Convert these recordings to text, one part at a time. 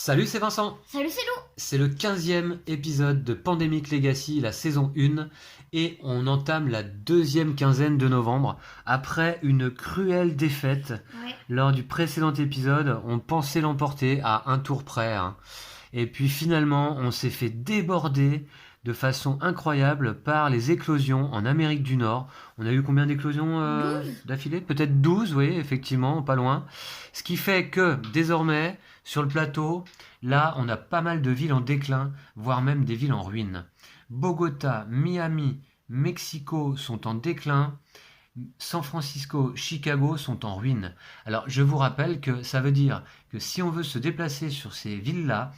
Salut, c'est Vincent. Salut, c'est Lou. C'est le 15e épisode de Pandemic Legacy, la saison 1, et on entame la deuxième quinzaine de novembre. Après une cruelle défaite Ouais. lors du précédent épisode, on pensait l'emporter à un tour près, hein. Et puis finalement, on s'est fait déborder de façon incroyable par les éclosions en Amérique du Nord. On a eu combien d'éclosions 12 d'affilée? Peut-être 12, oui, effectivement, pas loin. Ce qui fait que désormais, sur le plateau, là, on a pas mal de villes en déclin, voire même des villes en ruine. Bogota, Miami, Mexico sont en déclin. San Francisco, Chicago sont en ruine. Alors, je vous rappelle que ça veut dire que si on veut se déplacer sur ces villes-là,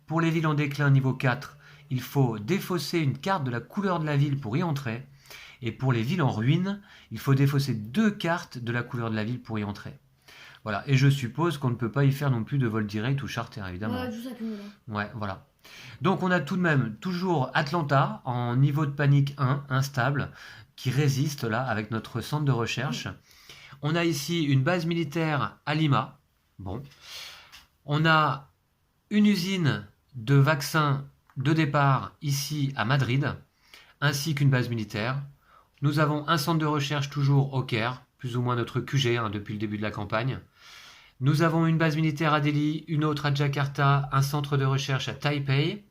pour les villes en déclin niveau 4, il faut défausser une carte de la couleur de la ville pour y entrer. Et pour les villes en ruine, il faut défausser 2 cartes de la couleur de la ville pour y entrer. Voilà, et je suppose qu'on ne peut pas y faire non plus de vol direct ou charter, évidemment. Ouais, tout ça cumulé. Ouais, voilà. Donc on a tout de même toujours Atlanta en niveau de panique 1, instable, qui résiste là avec notre centre de recherche. On a ici une base militaire à Lima. Bon. On a une usine de vaccins de départ ici à Madrid, ainsi qu'une base militaire. Nous avons un centre de recherche toujours au Caire, plus ou moins notre QG depuis le début de la campagne. Nous avons une base militaire à Delhi, une autre à Jakarta, un centre de recherche à Taipei.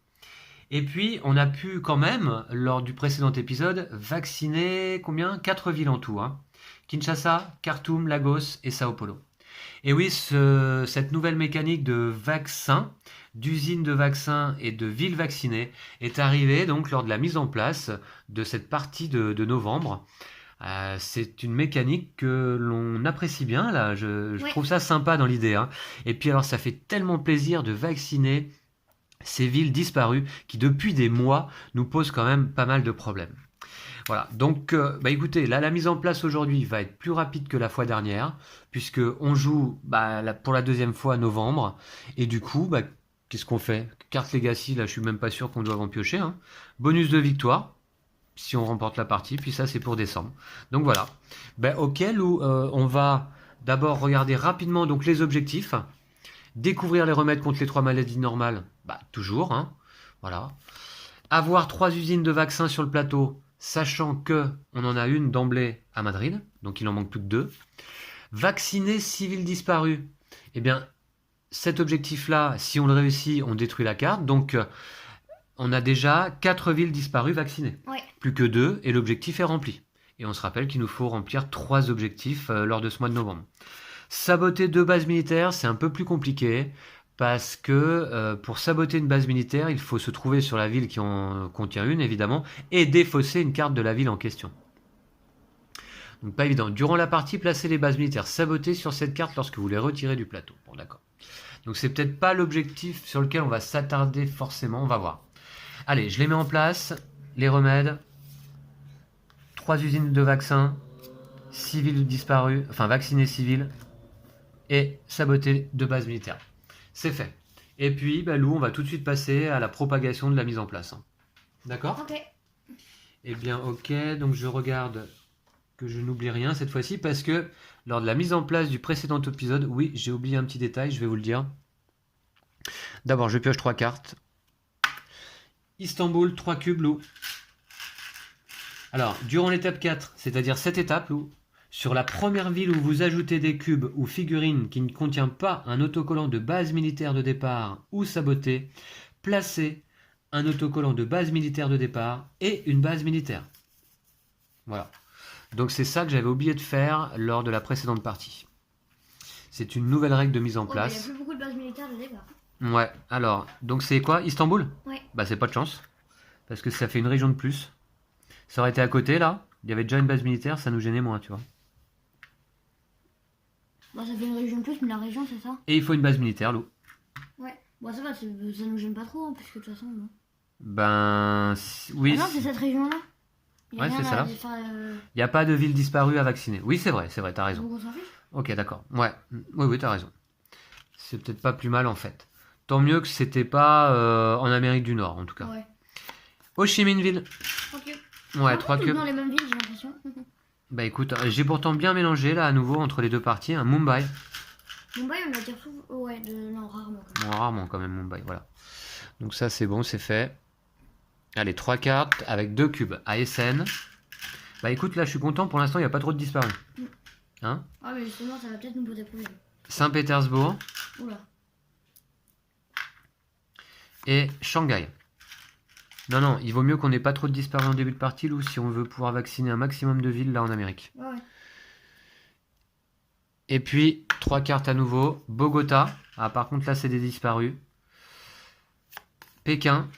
Et puis, on a pu quand même, lors du précédent épisode, vacciner combien? 4 villes en tout. Kinshasa, Khartoum, Lagos et Sao Paulo. Et oui, cette nouvelle mécanique de vaccins, d'usines de vaccins et de villes vaccinées est arrivée donc lors de la mise en place de cette partie de novembre. C'est une mécanique que l'on apprécie bien là, je Ouais. trouve ça sympa dans l'idée. Et puis alors ça fait tellement plaisir de vacciner ces villes disparues qui depuis des mois nous posent quand même pas mal de problèmes. Voilà, donc écoutez, là la mise en place aujourd'hui va être plus rapide que la fois dernière, puisque on joue pour la deuxième fois novembre, et du coup, qu'est-ce qu'on fait? Carte Legacy, là je suis même pas sûr qu'on doit en piocher. Bonus de victoire, si on remporte la partie, puis ça c'est pour décembre. Donc voilà. Ok Lou, on va d'abord regarder rapidement donc les objectifs. Découvrir les remèdes contre les 3 maladies normales, toujours. Voilà. Avoir 3 usines de vaccins sur le plateau, sachant que on en a une d'emblée à Madrid, donc il en manque plus que 2. Vacciner civils disparus. Eh bien, cet objectif-là, si on le réussit, on détruit la carte. Donc, on a déjà 4 villes disparues vaccinées. Ouais. Plus que 2 et l'objectif est rempli. Et on se rappelle qu'il nous faut remplir 3 objectifs lors de ce mois de novembre. Saboter 2 bases militaires, c'est un peu plus compliqué parce que pour saboter une base militaire, il faut se trouver sur la ville qui en contient une, évidemment, et défausser une carte de la ville en question. Donc pas évident. Durant la partie, placez les bases militaires sabotées sur cette carte lorsque vous les retirez du plateau. Bon, d'accord. Donc c'est peut-être pas l'objectif sur lequel on va s'attarder forcément, on va voir. Allez, je les mets en place. Les remèdes. 3 usines de vaccins. Civils disparus, enfin vaccinés civils. Et saboter 2 bases militaires. C'est fait. Et puis, Lou, on va tout de suite passer à la propagation de la mise en place. D'accord? Ok. Eh bien, ok. Donc, je regarde que je n'oublie rien cette fois-ci parce que lors de la mise en place du précédent épisode, oui, j'ai oublié un petit détail, je vais vous le dire. D'abord, je pioche 3 cartes. Istanbul, 3 cubes, Lou. Alors, durant l'étape 4, c'est-à-dire cette étape, Lou, sur la première ville où vous ajoutez des cubes ou figurines qui ne contient pas un autocollant de base militaire de départ ou saboté, placez un autocollant de base militaire de départ et une base militaire. Voilà. Donc c'est ça que j'avais oublié de faire lors de la précédente partie. C'est une nouvelle règle de mise en Il n'y a place. plus beaucoup de bases militaires de départ. Ouais, alors, donc c'est quoi? Istanbul? Ouais. C'est pas de chance. Parce que ça fait une région de plus. Ça aurait été à côté là, il y avait déjà une base militaire, ça nous gênait moins, tu vois. Ça fait une région de plus, mais la région, c'est ça? Et il faut une base militaire, Lou. Ouais. Ça va, ça nous gêne pas trop, puisque de toute façon. Non. Oui. Ah non, c'est cette région-là. Ouais, c'est ça là. Il n'y a pas de ville disparue à vacciner. Oui, c'est vrai, t'as raison. Donc on s'en fiche. Ok, d'accord. Ouais, oui, t'as raison. C'est peut-être pas plus mal en fait. Tant mieux que c'était pas en Amérique du Nord, en tout cas. Ouais. Ho Chi Minh Ville. Ok. Ouais, 3 cubes. Dans les mêmes villes, j'ai l'impression. Écoute, j'ai pourtant bien mélangé là à nouveau entre les deux parties. Mumbai. Mumbai, on attire souvent. Ouais, non, rarement quand même. Bon, rarement quand même Mumbai, voilà. Donc ça c'est bon, c'est fait. Allez, 3 cartes avec 2 cubes. ASN. Bah écoute, là je suis content, pour l'instant il n'y a pas trop de disparus. Hein? Ah, mais justement, ça va peut-être nous poser problème. Saint-Pétersbourg Oula. et Shanghai. Non, non, il vaut mieux qu'on n'ait pas trop de disparus en début de partie, Lou, si on veut pouvoir vacciner un maximum de villes là en Amérique. Ouais, ouais. Et puis, 3 cartes à nouveau. Bogota. Ah, par contre, là, c'est des disparus. Pékin.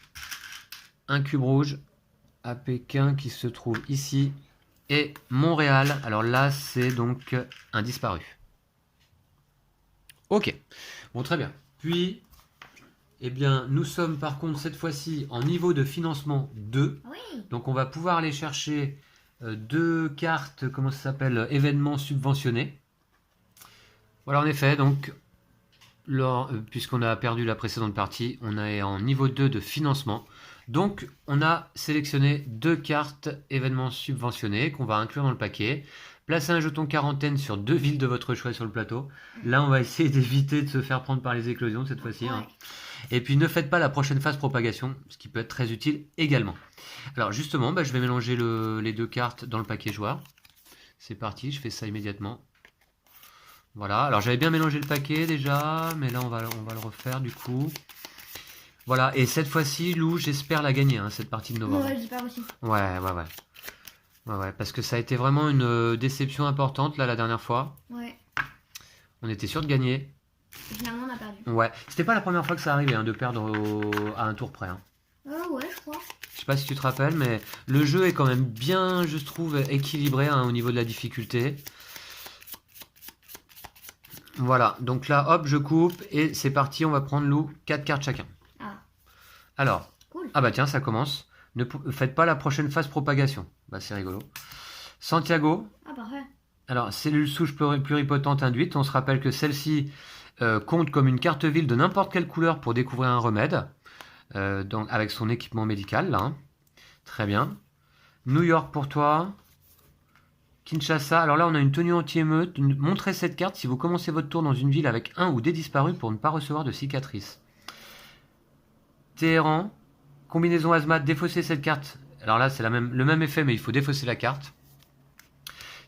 Un cube rouge à Pékin qui se trouve ici. Et Montréal. Alors là, c'est donc un disparu. Ok. Bon, très bien. Puis, eh bien, nous sommes par contre cette fois-ci en niveau de financement 2. Oui. Donc, on va pouvoir aller chercher 2 cartes, comment ça s'appelle, événements subventionnés. Voilà, en effet, donc, puisqu'on a perdu la précédente partie, on est en niveau 2 de financement. Donc, on a sélectionné 2 cartes événements subventionnés qu'on va inclure dans le paquet. Placez un jeton quarantaine sur 2 villes de votre choix sur le plateau. Là, on va essayer d'éviter de se faire prendre par les éclosions cette fois-ci. Ouais. Hein. Et puis, ne faites pas la prochaine phase propagation, ce qui peut être très utile également. Alors, justement, je vais mélanger les 2 cartes dans le paquet joueur. C'est parti, je fais ça immédiatement. Voilà, alors j'avais bien mélangé le paquet déjà, mais là on va le refaire du coup. Voilà, et cette fois-ci, Lou, j'espère la gagner, hein, cette partie de novembre. Ouais, j'espère aussi. Ouais, parce que ça a été vraiment une déception importante là la dernière fois. Ouais. On était sûr de gagner. Finalement, on a perdu. Ouais, c'était pas la première fois que ça arrivait hein, de perdre à un tour près. Hein. Ouais, je crois. Je sais pas si tu te rappelles, mais le jeu est quand même bien, je trouve, équilibré hein, au niveau de la difficulté. Voilà, donc là, hop, je coupe et c'est parti, on va prendre, Lou, 4 cartes chacun. Ah. Alors, Cool. ah bah tiens, ça commence. Ne faites pas la prochaine phase propagation. Bah c'est rigolo. Santiago. Ah, parfait. Alors, cellule souche pluripotente induite. On se rappelle que celle-ci compte comme une carte ville de n'importe quelle couleur pour découvrir un remède. Donc, avec son équipement médical, là. Hein. Très bien. New York pour toi. Kinshasa, alors là on a une tenue anti-émeute. Montrez cette carte si vous commencez votre tour dans une ville avec un ou des disparus pour ne pas recevoir de cicatrices. Téhéran, combinaison hazmat, défaussez cette carte. Alors là c'est le même effet mais il faut défausser la carte.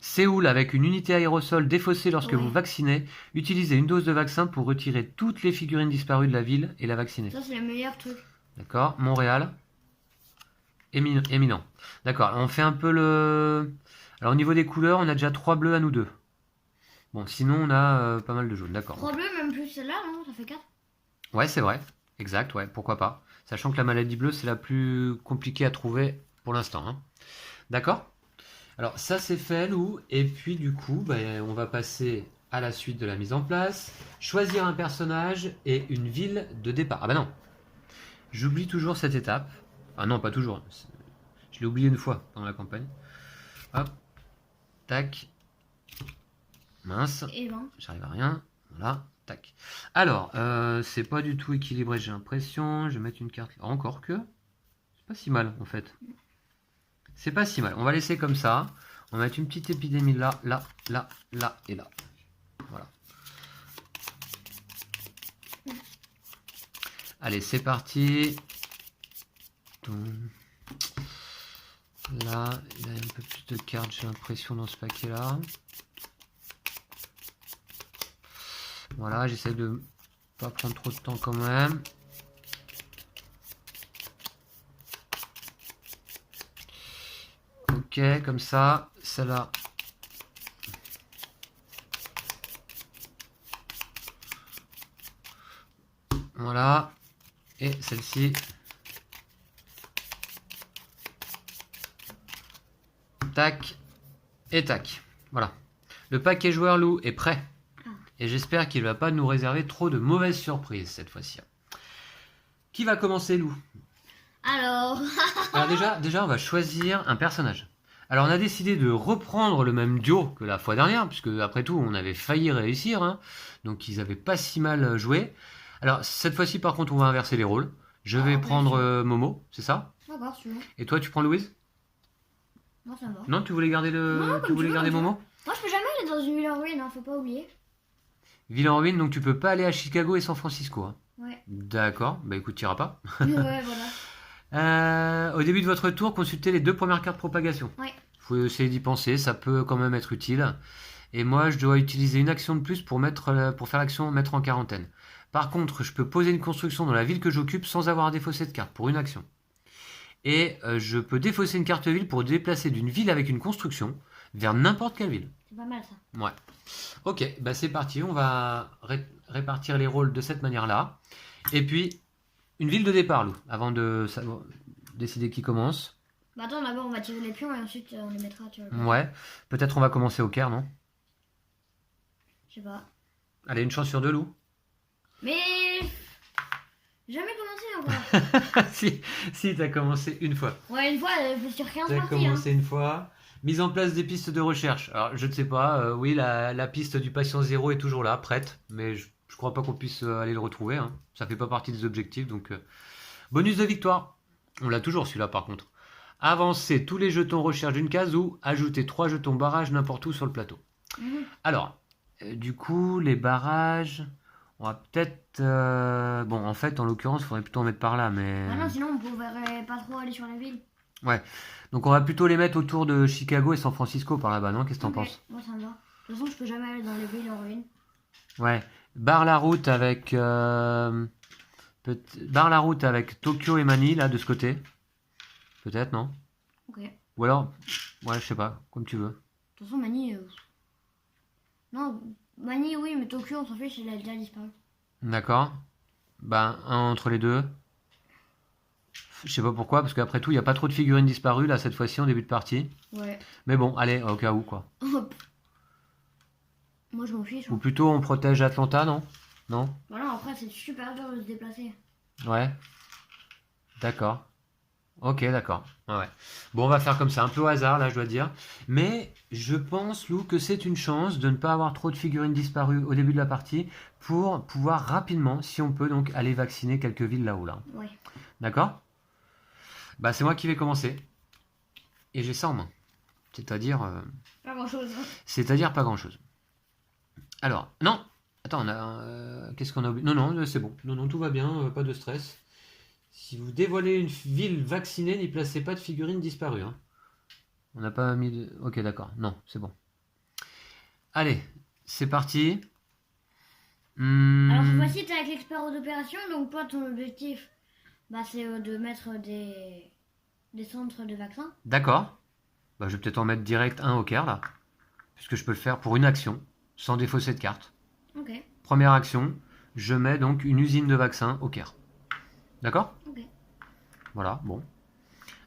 Séoul avec une unité aérosol défaussée lorsque vous vaccinez. Utilisez une dose de vaccin pour retirer toutes les figurines disparues de la ville et la vacciner. Ça c'est le meilleur truc. D'accord, Montréal. Éminent. D'accord, on fait un peu le... Alors au niveau des couleurs, on a déjà 3 bleus à nous deux. Bon, sinon on a pas mal de jaunes, d'accord. 3 bleus, même plus celle-là, non? Ça fait 4. Ouais, c'est vrai. Exact, ouais, pourquoi pas. Sachant que la maladie bleue, c'est la plus compliquée à trouver pour l'instant. Hein. D'accord? Alors ça c'est fait, Lou. Et puis du coup, on va passer à la suite de la mise en place. Choisir un personnage et une ville de départ. Ah bah non. J'oublie toujours cette étape. Ah non, pas toujours. Je l'ai oublié une fois pendant la campagne. Hop. Tac. Mince. Et ben. J'arrive à rien. Voilà. Tac. Alors, c'est pas du tout équilibré, j'ai l'impression. Je vais mettre une carte là. Encore que. C'est pas si mal, en fait. C'est pas si mal. On va laisser comme ça. On va mettre une petite épidémie là, là, là, là et là. Voilà. Allez, c'est parti. Là, il y a un peu plus de cartes, j'ai l'impression, dans ce paquet-là. Voilà, j'essaie de pas prendre trop de temps quand même. Ok, comme ça, celle-là. Voilà. Et celle-ci. Tac. Et tac. Voilà. Le paquet joueur loup est prêt. Et j'espère qu'il ne va pas nous réserver trop de mauvaises surprises cette fois-ci. Qui va commencer, Lou? Alors déjà, on va choisir un personnage. Alors, on a décidé de reprendre le même duo que la fois dernière, puisque après tout, on avait failli réussir. Hein, donc, ils n'avaient pas si mal joué. Alors, cette fois-ci, par contre, on va inverser les rôles. Je vais prendre Momo, c'est ça? D'accord, tu veux. Et toi, tu prends Louise? Non, ça va. Non, tu voulais garder Non, tu voulais garder Momo? Moi, je peux jamais aller dans une ville en ruine, hein, faut pas oublier. Ville en ruine, donc tu peux pas aller à Chicago et San Francisco, hein. Ouais. D'accord, bah écoute, t'iras pas. Ouais, voilà. Au début de votre tour, consultez les 2 premières cartes propagation. Ouais. Faut essayer d'y penser, ça peut quand même être utile. Et moi, je dois utiliser une action de plus pour faire l'action mettre en quarantaine. Par contre, je peux poser une construction dans la ville que j'occupe sans avoir à défausser de carte pour une action. Et je peux défausser une carte ville pour déplacer d'une ville avec une construction vers n'importe quelle ville. C'est pas mal ça. Ouais. Ok, bah c'est parti, on va répartir les rôles de cette manière-là. Et puis, une ville de départ, Lou, avant de décider qui commence. Bah attends, d'abord on va tirer les pions et ensuite on les mettra, tu vois. Ouais, peut-être on va commencer au Caire, non? Je sais pas. Allez, une chance sur 2, Lou. Mais... Jamais commencé encore. si, t'as commencé une fois. Ouais, une fois, sur 15 T'as parties. commencé une fois. Mise en place des pistes de recherche. Alors, je ne sais pas, oui, la piste du patient zéro est toujours là, prête, mais je crois pas qu'on puisse aller le retrouver, hein. Ça fait pas partie des objectifs, donc... Bonus de victoire. On l'a toujours celui-là, par contre. Avancer tous les jetons recherche d'une case ou ajouter 3 jetons barrage n'importe où sur le plateau. Alors, du coup, les barrages... On va peut-être... Bon, en fait, en l'occurrence, il faudrait plutôt en mettre par là, mais... Ah non, sinon on pourrait pas trop aller sur la ville. Ouais. Donc on va plutôt les mettre autour de Chicago et San Francisco par là-bas, non? Qu'est-ce que t'en Ok, penses? moi ça me va. De toute façon, je peux jamais aller dans les villes en ruine. Ouais. Barre la route avec... Barre la route avec Tokyo et Manille, là, de ce côté. Peut-être, non? Ok. De Ou alors... Ouais, je sais pas, comme tu veux. toute façon, Mani... Non, Mani, oui, mais Tokyo, on s'en fiche, il a déjà disparu. D'accord. Ben, un entre les deux. Je sais pas pourquoi, parce qu'après tout, il n'y a pas trop de figurines disparues, là, cette fois-ci, en début de partie. Ouais. Mais bon, allez, au cas où, quoi. Hop. Moi, je m'en fiche. Ou Hein. plutôt, on protège Atlanta, non? Non? Voilà, après, c'est super dur de se déplacer. Ouais. D'accord. Ok, d'accord. Ouais. Bon, on va faire comme ça, un peu au hasard, là, je dois dire. Mais je pense, Lou, que c'est une chance de ne pas avoir trop de figurines disparues au début de la partie pour pouvoir rapidement, si on peut, donc aller vacciner quelques villes là-haut, là. Ouais. D'accord? Bah, c'est moi qui vais commencer. Et j'ai ça en main. C'est-à-dire... Pas grand chose. C'est-à-dire pas grand-chose. Alors, non. Attends, on a... qu'est-ce qu'on a oublié? Non, non, c'est bon. Non, non, tout va bien, pas de stress. Si vous dévoilez une ville vaccinée, n'y placez pas de figurines disparues, hein. On n'a pas mis de... Ok, d'accord. Non, c'est bon. Allez, c'est parti. Alors, cette fois-ci, t'es avec l'expert d'opération, donc toi, ton objectif, bah, c'est de mettre des centres de vaccins. D'accord. Bah, je vais peut-être en mettre direct un au Caire, là. Puisque je peux le faire pour une action, sans défausser de carte. Ok. Première action, je mets donc une usine de vaccins au Caire. D'accord? Ok. Voilà, bon.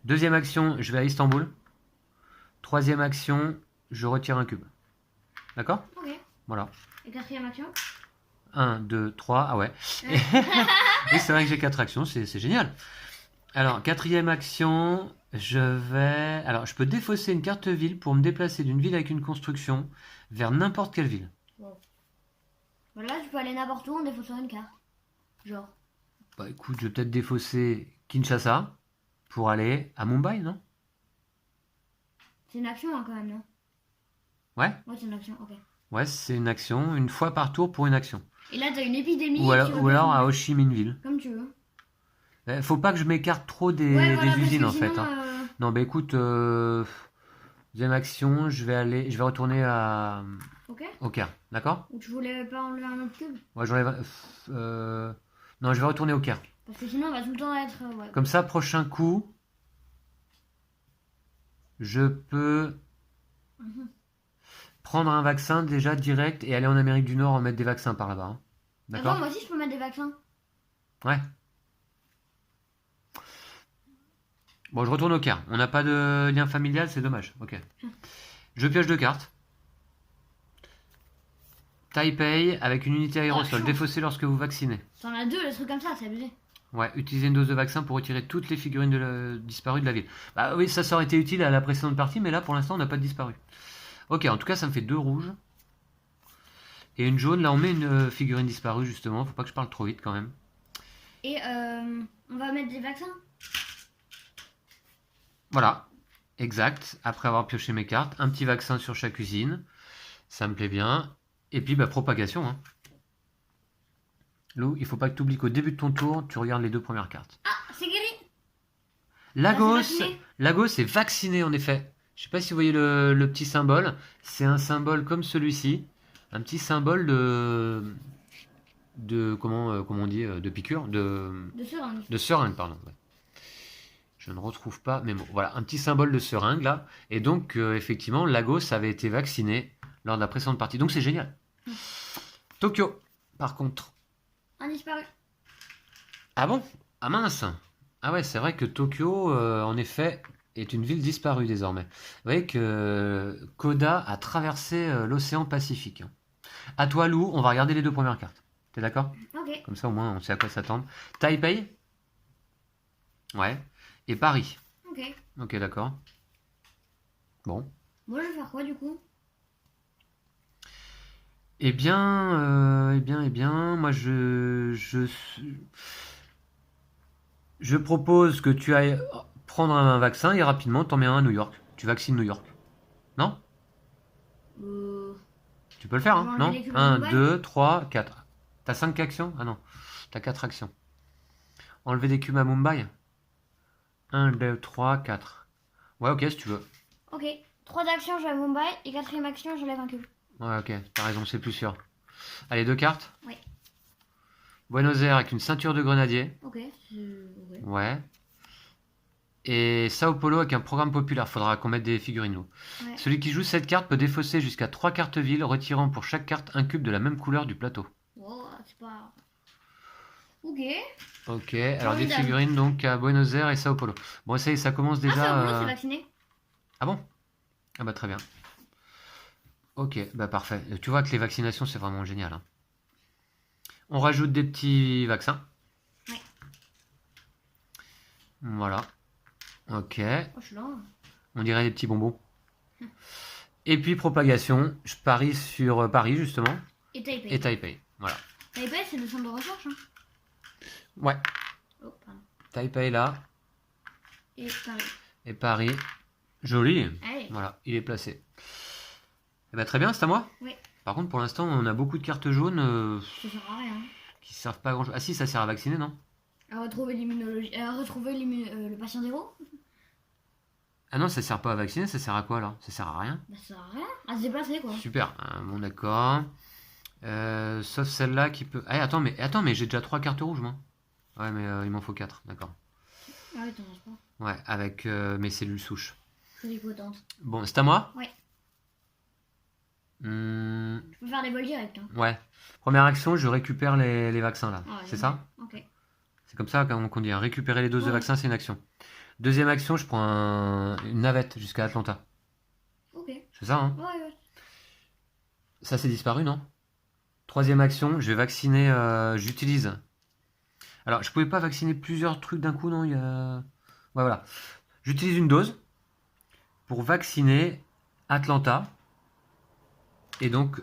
Deuxième action, je vais à Istanbul. Troisième action, je retire un cube. D'accord? Ok. Voilà. Et quatrième action? 1, 2, 3, ah ouais. Oui, c'est vrai que j'ai 4 actions, c'est génial. Alors, quatrième action, je vais... Alors, je peux défausser une carte ville pour me déplacer d'une ville avec une construction vers n'importe quelle ville. Wow. Voilà, tu peux aller n'importe où en défaussant une carte. Genre. Bah écoute, je vais peut-être défausser Kinshasa pour aller à Mumbai, non? C'est une action, hein, quand même, non? Ouais? Ouais, c'est une action, ok. Ouais, c'est une action, une fois par tour pour une action. Et là, t'as une épidémie. Ou et alors, tu ou alors à replaces Ho Chi Minh Ville. Comme tu veux. Faut pas que je m'écarte trop des, Ouais, voilà, des parce usines que en sinon, fait, hein. Non, bah écoute, deuxième action, je vais retourner Ok. au Caire, d'accord? Ou tu voulais pas enlever un autre cube? Ouais, non, je vais retourner au Caire. Parce que sinon, on va tout le temps être. Ouais. Comme ça, prochain coup, je peux prendre un vaccin déjà direct et aller en Amérique du Nord en mettre des vaccins par là-bas, hein. Attends, D'accord? moi aussi, je peux mettre des vaccins. Ouais. Bon, je retourne au Caire. On n'a pas de lien familial, c'est dommage. Ok. Je pioche 2 cartes. Taipei avec une unité aérosol. chance. Défaussée lorsque vous vaccinez. T'en as deux, les trucs comme ça, c'est abusé. Ouais, utilisez une dose de vaccin pour retirer toutes les figurines disparues de la ville. Bah oui, ça aurait été utile à la précédente partie, mais là, pour l'instant, on n'a pas de disparu. Ok, en tout cas, ça me fait 2 rouges. Et une jaune, là, on met une figurine disparue, justement. Faut pas que je parle trop vite, quand même. Et on va mettre des vaccins. Voilà, exact. Après avoir pioché mes cartes, un petit vaccin sur chaque usine. Ça me plaît bien. Et puis, bah, propagation, hein. Lou, il faut pas que tu oublies qu'au début de ton tour, tu regardes les 2 premières cartes. Ah, c'est guéri. Lagos, c'est vacciné. Lagos est vacciné en effet. Je sais pas si vous voyez le petit symbole. C'est un symbole comme celui-ci. Un petit symbole de comment on dit, de piqûre, De seringue. de seringue, pardon. Ouais. Je ne retrouve pas mes mots. Voilà, un petit symbole de seringue là. Et donc, effectivement, Lagos avait été vacciné lors de la précédente partie. Donc, c'est génial. Tokyo, par contre. Un disparu. Ah bon? Ah mince! Ah ouais, c'est vrai que Tokyo, en effet, est une ville disparue désormais. Vous voyez que Koda a traversé l'océan Pacifique. À toi, Lou, on va regarder les 2 premières cartes. T'es d'accord? Ok. Comme ça, au moins, on sait à quoi s'attendre. Taipei? Ouais. Et Paris. Ok. Ok, d'accord. Bon. Moi, je vais faire quoi du coup? Eh bien, moi, je propose que tu ailles prendre un vaccin et rapidement, t'en mets un à New York. Tu vaccines New York. Non? Tu peux le faire, hein? Je vais Non? enlever les cubes de 1, Mumbai. 2, 3, 4. T'as 5 actions? Ah non. T'as 4 actions. Enlever des cubes à Mumbai? 1, 2, 3, 4. Ouais, ok, si tu veux. Ok. 3 actions, je vais à Mumbai. Et 4ème action, je lève un cube. Ouais, ok, t'as raison, c'est plus sûr. Allez, 2 cartes. Oui. Buenos Aires avec une ceinture de grenadier. Ok. Ok. Ouais. Et Sao Paulo avec un programme populaire. Faudra qu'on mette des figurines, nous. Ouais. Celui qui joue cette carte peut défausser jusqu'à 3 cartes villes, retirant pour chaque carte un cube de la même couleur du plateau. Oh, c'est pas. Ok. Ok, alors des Formidable. figurines donc à Buenos Aires et Sao Paulo. Bon, ça commence Ah, déjà. c'est bleu, c'est vacciné. Ah bon? Ah bah très bien. Ok, bah parfait. Tu vois que les vaccinations, c'est vraiment génial, hein. On rajoute des petits vaccins. Ouais. Voilà. Ok. Oh, je suis là. On dirait des petits bonbons. Et puis propagation, je parie sur Paris justement Et Taipei. et Taipei. Voilà. Taipei, c'est le centre de recherche. Hein. Ouais, Oh, pardon. Taipei là Et Paris. et Paris. Joli. Allez. Voilà, il est placé. Eh ben, très bien, c'est à moi. Oui. Par contre, pour l'instant, on a beaucoup de cartes jaunes Ça sert à rien. qui servent pas à grand chose. Ah si, ça sert à vacciner, non? À retrouver l'immunologie. À retrouver le patient zéro. Ah non, ça sert pas à vacciner, ça sert à quoi là? Ça sert à rien. Bah, ça sert à rien. À se déplacer, quoi. Super, bon d'accord. Sauf celle-là qui peut. Ah, attends, mais j'ai déjà 3 cartes rouges, moi. Ouais, mais il m'en faut 4, d'accord. Ah oui, t'en as pas. Ouais, avec mes cellules souches. Pluripotente. Bon, c'est à moi? Ouais. Hmm, Je peux faire des vols directs. Hein. ouais. Première action, je récupère les vaccins là. Ah ouais, C'est j'aime ça? bien. Ok. C'est comme ça qu'on dit, hein. Récupérer les doses de Ouais. vaccins, c'est une action. Deuxième action, je prends une navette jusqu'à Atlanta. Ok. C'est ça, hein? Ouais, ouais. Ça, c'est disparu, non? Troisième action, je vais vacciner, j'utilise. Alors, je pouvais pas vacciner plusieurs trucs d'un coup, non? Ouais, voilà. J'utilise une dose pour vacciner Atlanta. Et donc,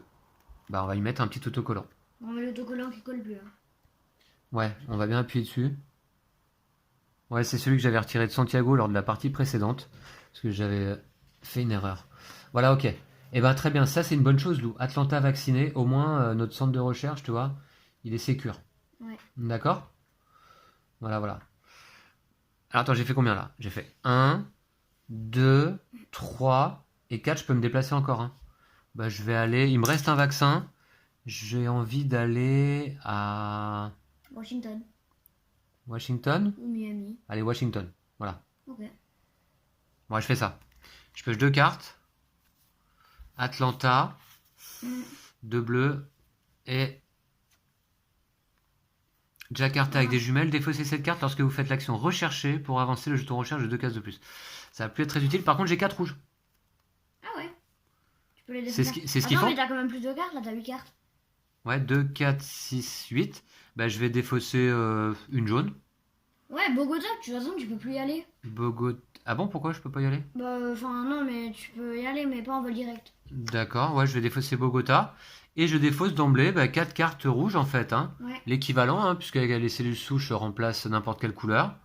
bah, on va y mettre un petit autocollant. On met l'autocollant qui colle plus. Hein. Ouais, on va bien appuyer dessus. Ouais, c'est celui que j'avais retiré de Santiago lors de la partie précédente. Parce que j'avais fait une erreur. Voilà, ok. Et ben très bien, ça c'est une bonne chose, Lou. Atlanta vacciné, au moins notre centre de recherche, tu vois, il est sécure. Ouais. D'accord? Voilà, voilà. Alors attends, j'ai fait combien là? J'ai fait 1, 2, 3 et 4, je peux me déplacer encore. Hein. Bah, je vais aller. Il me reste un vaccin. J'ai envie d'aller à Washington. Washington. Ou Miami. Allez, Washington. Voilà. Ok. Bon, je fais ça. Je pioche 2 cartes. Atlanta. 2 bleus. Et Jakarta avec des jumelles. Défaussez cette carte lorsque vous faites l'action rechercher pour avancer le jeton recherche de 2 cases de plus. Ça va plus être très utile. Par contre, j'ai 4 rouges. Ah ouais. Tu peux les C'est défaire. ce qu'ils Attends, font. mais t'as quand même plus de cartes là, t'as 8 cartes. Ouais, 2, 4, 6, 8. Bah, je vais défausser une jaune. Ouais, Bogota, de toute façon, tu peux plus y aller. Bogota. Ah bon, pourquoi je peux pas y aller? Bah, enfin, non, mais tu peux y aller, mais pas en vol direct. D'accord, ouais, je vais défausser Bogota. Et je défausse d'emblée 4 cartes rouges en fait. Hein. Ouais. L'équivalent, hein, puisque les cellules souches remplacent n'importe quelle couleur.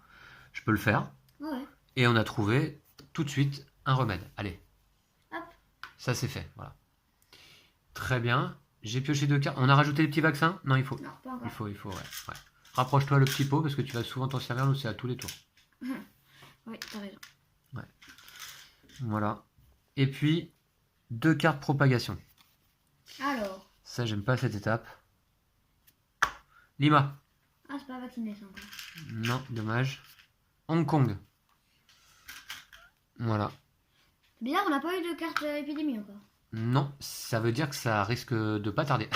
Je peux le faire. Ouais. Et on a trouvé tout de suite un remède. Allez. Hop. Ça c'est fait, voilà. Très bien. J'ai pioché 2 cartes. On a rajouté les petits vaccins? Non, il faut. Non, pas encore. Il faut, ouais. Ouais. Rapproche-toi le petit pot parce que tu vas souvent t'en servir, nous c'est à tous les tours. Oui, t'as raison. Voilà. Et puis, 2 cartes propagation. Alors. Ça, j'aime pas cette étape. Lima. Ah, c'est pas vacciné ça encore. Non, dommage. Hong Kong. Voilà. C'est bizarre, on n'a pas eu de carte épidémie encore. Non, ça veut dire que ça risque de pas tarder.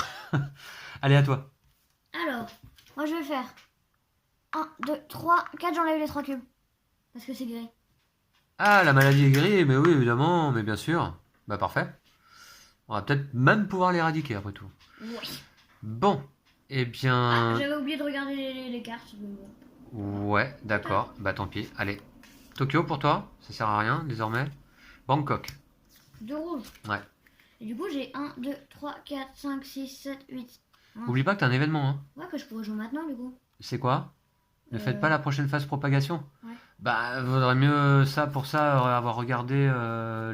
Allez, à toi. Alors, moi je vais faire 1, 2, 3, 4, j'enlève les 3 cubes. Parce que c'est gris. Ah, la maladie est guérie, mais oui, évidemment, mais bien sûr. Bah, parfait. On va peut-être même pouvoir l'éradiquer après tout. Oui. Bon, eh bien... J'avais oublié de regarder les cartes. Mais bon. Ouais, d'accord. Bah, tant pis. Allez. Tokyo pour toi, ça sert à rien désormais. Bangkok. 2 rouges. Ouais. Et du coup, j'ai 1, 2, 3, 4, 5, 6, 7, 8. Oublie pas que t'as un événement, hein. Ouais, que je pourrais jouer maintenant du coup. C'est quoi? Ne faites pas la prochaine phase propagation. Ouais. Bah, vaudrait mieux ça pour ça avoir regardé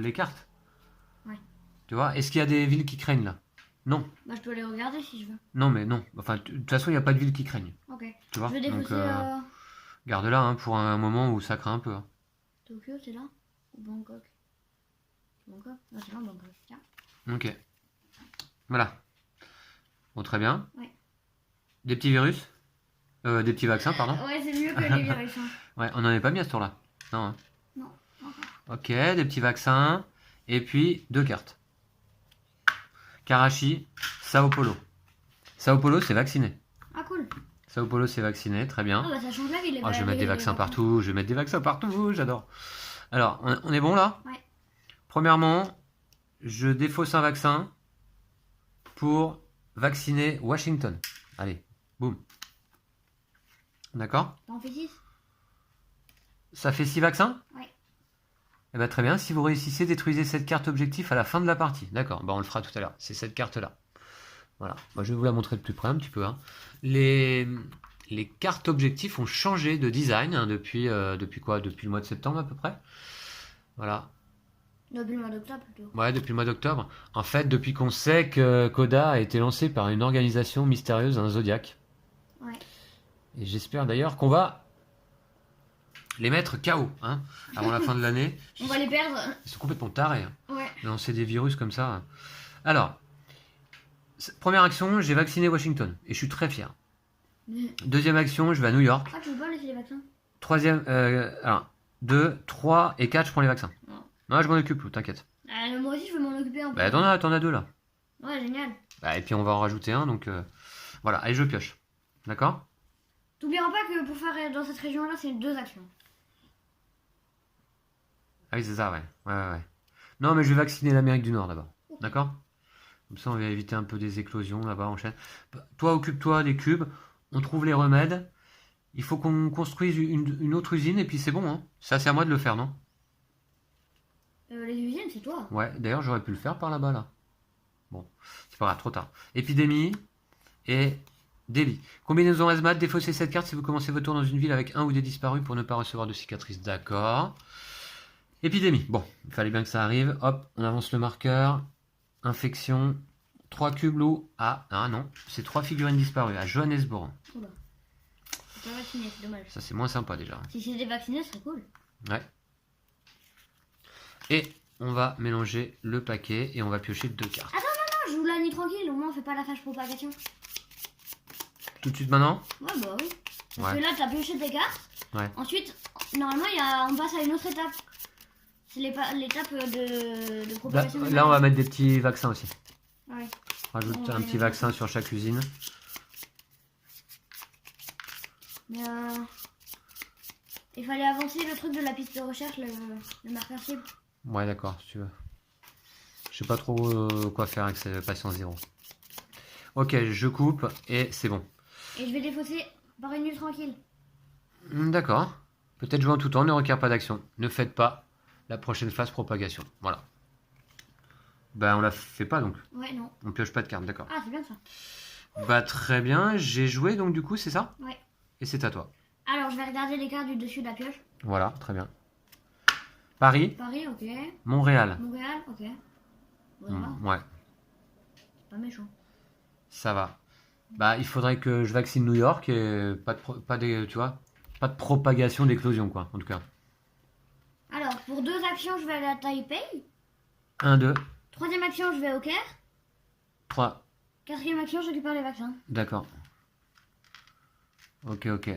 les cartes. Ouais. Tu vois, est-ce qu'il y a des villes qui craignent là? Non. Bah, je peux les regarder si je veux. Non, mais non. Enfin, de toute façon, il n'y a pas de villes qui craignent. Ok. Tu vois? Je vais défausser Garde-la hein, pour un moment où ça craint un peu. Hein. Tokyo, c'est là? Ou Bangkok? Bangkok? Non, c'est là Bangkok. Tiens. Ok. Voilà. Bon, très bien. Ouais. Des petits virus? Des petits vaccins, pardon. Ouais, c'est mieux que les virus. Hein. Ouais, on n'en est pas mis à ce tour-là. Non. Hein. Non, encore. Ok, des petits vaccins. Et puis, 2 cartes. Karachi, Sao Paulo. Sao Paulo, c'est vacciné. Ah, cool. Sao Paulo, c'est vacciné, très bien. Ah, bah ça change la vie, les Oh, je vais mettre des vaccins partout, j'adore. Alors, on est bon là? Ouais. Premièrement, je défausse un vaccin pour vacciner Washington. Allez, boum. D'accord? T'en fais 6? Ça fait 6 vaccins? Ouais. Eh bien, très bien, si vous réussissez, détruisez cette carte objectif à la fin de la partie. D'accord, bah, on le fera tout à l'heure. C'est cette carte-là. Voilà, moi, je vais vous la montrer de plus près un petit peu. Hein. Les cartes objectifs ont changé de design hein, depuis quoi? Depuis le mois de septembre à peu près. Voilà. Depuis le mois d'octobre plutôt. Ouais, depuis le mois d'octobre. En fait, depuis qu'on sait que Coda a été lancé par une organisation mystérieuse, un Zodiac. Ouais. Et j'espère d'ailleurs qu'on va les mettre KO hein, avant la fin de l'année. On va les perdre. Ils sont complètement tarés. Hein, Ouais. de lancer des virus comme ça. Alors, première action, j'ai vacciné Washington. Et je suis très fier. Deuxième action, je vais à New York. Ah, tu veux pas laisser les vaccins? Troisième, alors, 2, 3 et 4, je prends les vaccins. Non. Non, je m'en occupe, t'inquiète. Moi aussi, je veux m'en occuper un peu. Bah, t'en as 2 là. Ouais, génial. Bah, et puis on va en rajouter un, donc voilà. Allez, je pioche. D'accord? T'oublieras pas que pour faire dans cette région-là, c'est 2 actions. Ah oui, c'est ça, ouais. Ouais. Non, mais je vais vacciner l'Amérique du Nord d'abord. D'accord? Comme ça, on va éviter un peu des éclosions là-bas en chaîne. Toi, occupe-toi des cubes. On trouve les remèdes. Il faut qu'on construise une autre usine et puis c'est bon. Hein. Ça, c'est à moi de le faire, non? Les usines, c'est toi. Ouais, d'ailleurs, j'aurais pu le faire par là-bas, là. Bon, c'est pas grave, trop tard. Épidémie et délit. Combinaison hazmat, défaussez cette carte si vous commencez votre tour dans une ville avec un ou des disparus pour ne pas recevoir de cicatrices. D'accord. Épidémie. Bon, il fallait bien que ça arrive. Hop, on avance le marqueur. Infection. 3 cubes loups. Ah non, c'est 3 figurines disparues à Johannesburg. Oula. C'est pas vacciné, c'est dommage. Ça, c'est moins sympa déjà. Si c'était vacciné, ce serait cool. Ouais. Et on va mélanger le paquet et on va piocher 2 cartes. Non, je joue la nuit tranquille, au moins on fait pas la phase propagation. Tout de suite maintenant? Ouais, bah oui. Parce Ouais. que là, t'as pioché tes cartes. Ouais. Ensuite, normalement, on passe à une autre étape. C'est l'étape de propagation. Là, on va mettre des petits vaccins aussi. Ouais. Rajoute On va un les petit mettre. vaccin sur chaque usine. Mais il fallait avancer le truc de la piste de recherche, le marqueur cible. Ouais, d'accord, si tu veux. Je sais pas trop quoi faire avec ce patient zéro. Ok, je coupe et c'est bon. Et je vais défausser par une nuit tranquille. D'accord. Peut-être jouer en tout temps, ne requiert pas d'action. Ne faites pas la prochaine phase propagation. Voilà. Ben, on la fait pas donc. Ouais, non. On pioche pas de carte, d'accord. Ah, c'est bien ça. Bah, très bien. J'ai joué donc du coup, c'est ça? Ouais. Et c'est à toi. Alors, je vais regarder les cartes du dessus de la pioche. Voilà, très bien. Paris, Paris, ok. Montréal. Montréal, ok. Bon, ça va. Ouais. Pas méchant. Ça va. Bah, il faudrait que je vaccine New York et tu vois, pas de propagation d'éclosion, quoi, en tout cas. Alors, pour 2 actions, je vais aller à Taipei. 1, 2, 3e action, je vais au Caire. 3. 4e action, je récupère les vaccins. D'accord. Ok, ok.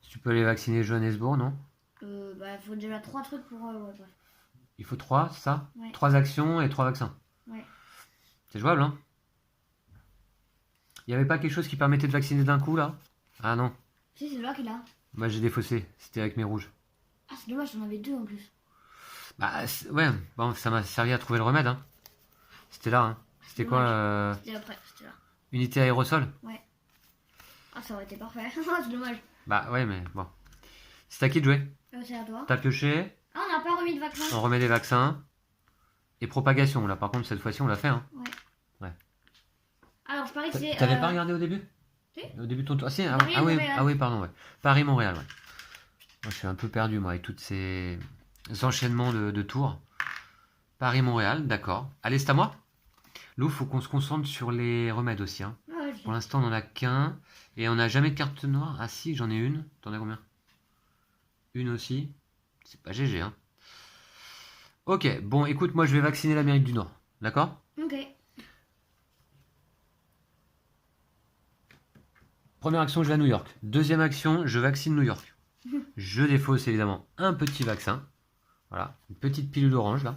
Tu peux les vacciner Johannesburg, non? Bah, il faut déjà 3 trucs pour... ouais, bref. Il faut 3, c'est ça? Ouais. 3 actions et 3 vaccins. Ouais. C'est jouable, hein? Il n'y avait pas quelque chose qui permettait de vacciner d'un coup, là? Ah non. Si, c'est là qu'il a. Moi, j'ai défaussé. C'était avec mes rouges. Ah, c'est dommage, j'en avais 2 en plus. Bah, ouais. Bon, ça m'a servi à trouver le remède, hein. C'était là, hein. C'était quoi Dommage. C'était après, c'était là. Unité aérosol? Ouais. Ah, ça aurait été parfait. C'est dommage. Bah, ouais, mais bon. C'est à qui de jouer? C'est à toi. T'as pioché, Ah, on n'a pas remis de vaccin. on remet des vaccins. Et propagation, là, par contre, cette fois-ci, on l'a fait, hein. Ouais. Alors, je parie que c'est... T'avais pas regardé au début? Si. Au début de ton tour. Ah, si, ah, Paris, oui, Montréal. ah oui, pardon, ouais. Paris-Montréal, ouais. Moi, je suis un peu perdu, moi, avec toutes ces enchaînements de tours. Paris-Montréal, d'accord. Allez, c'est à moi. Lou, faut qu'on se concentre sur les remèdes aussi, hein. Ouais, je sais. Pour l'instant, on en a qu'un. Et on n'a jamais de carte noire. Ah si, j'en ai une. T'en as combien? Une aussi. C'est pas GG, hein. Ok, bon, écoute, moi, je vais vacciner l'Amérique du Nord. D'accord? Ok. Première action, je vais à New York. Deuxième action, je vaccine New York. Je défausse évidemment un petit vaccin. Voilà, une petite pilule orange là.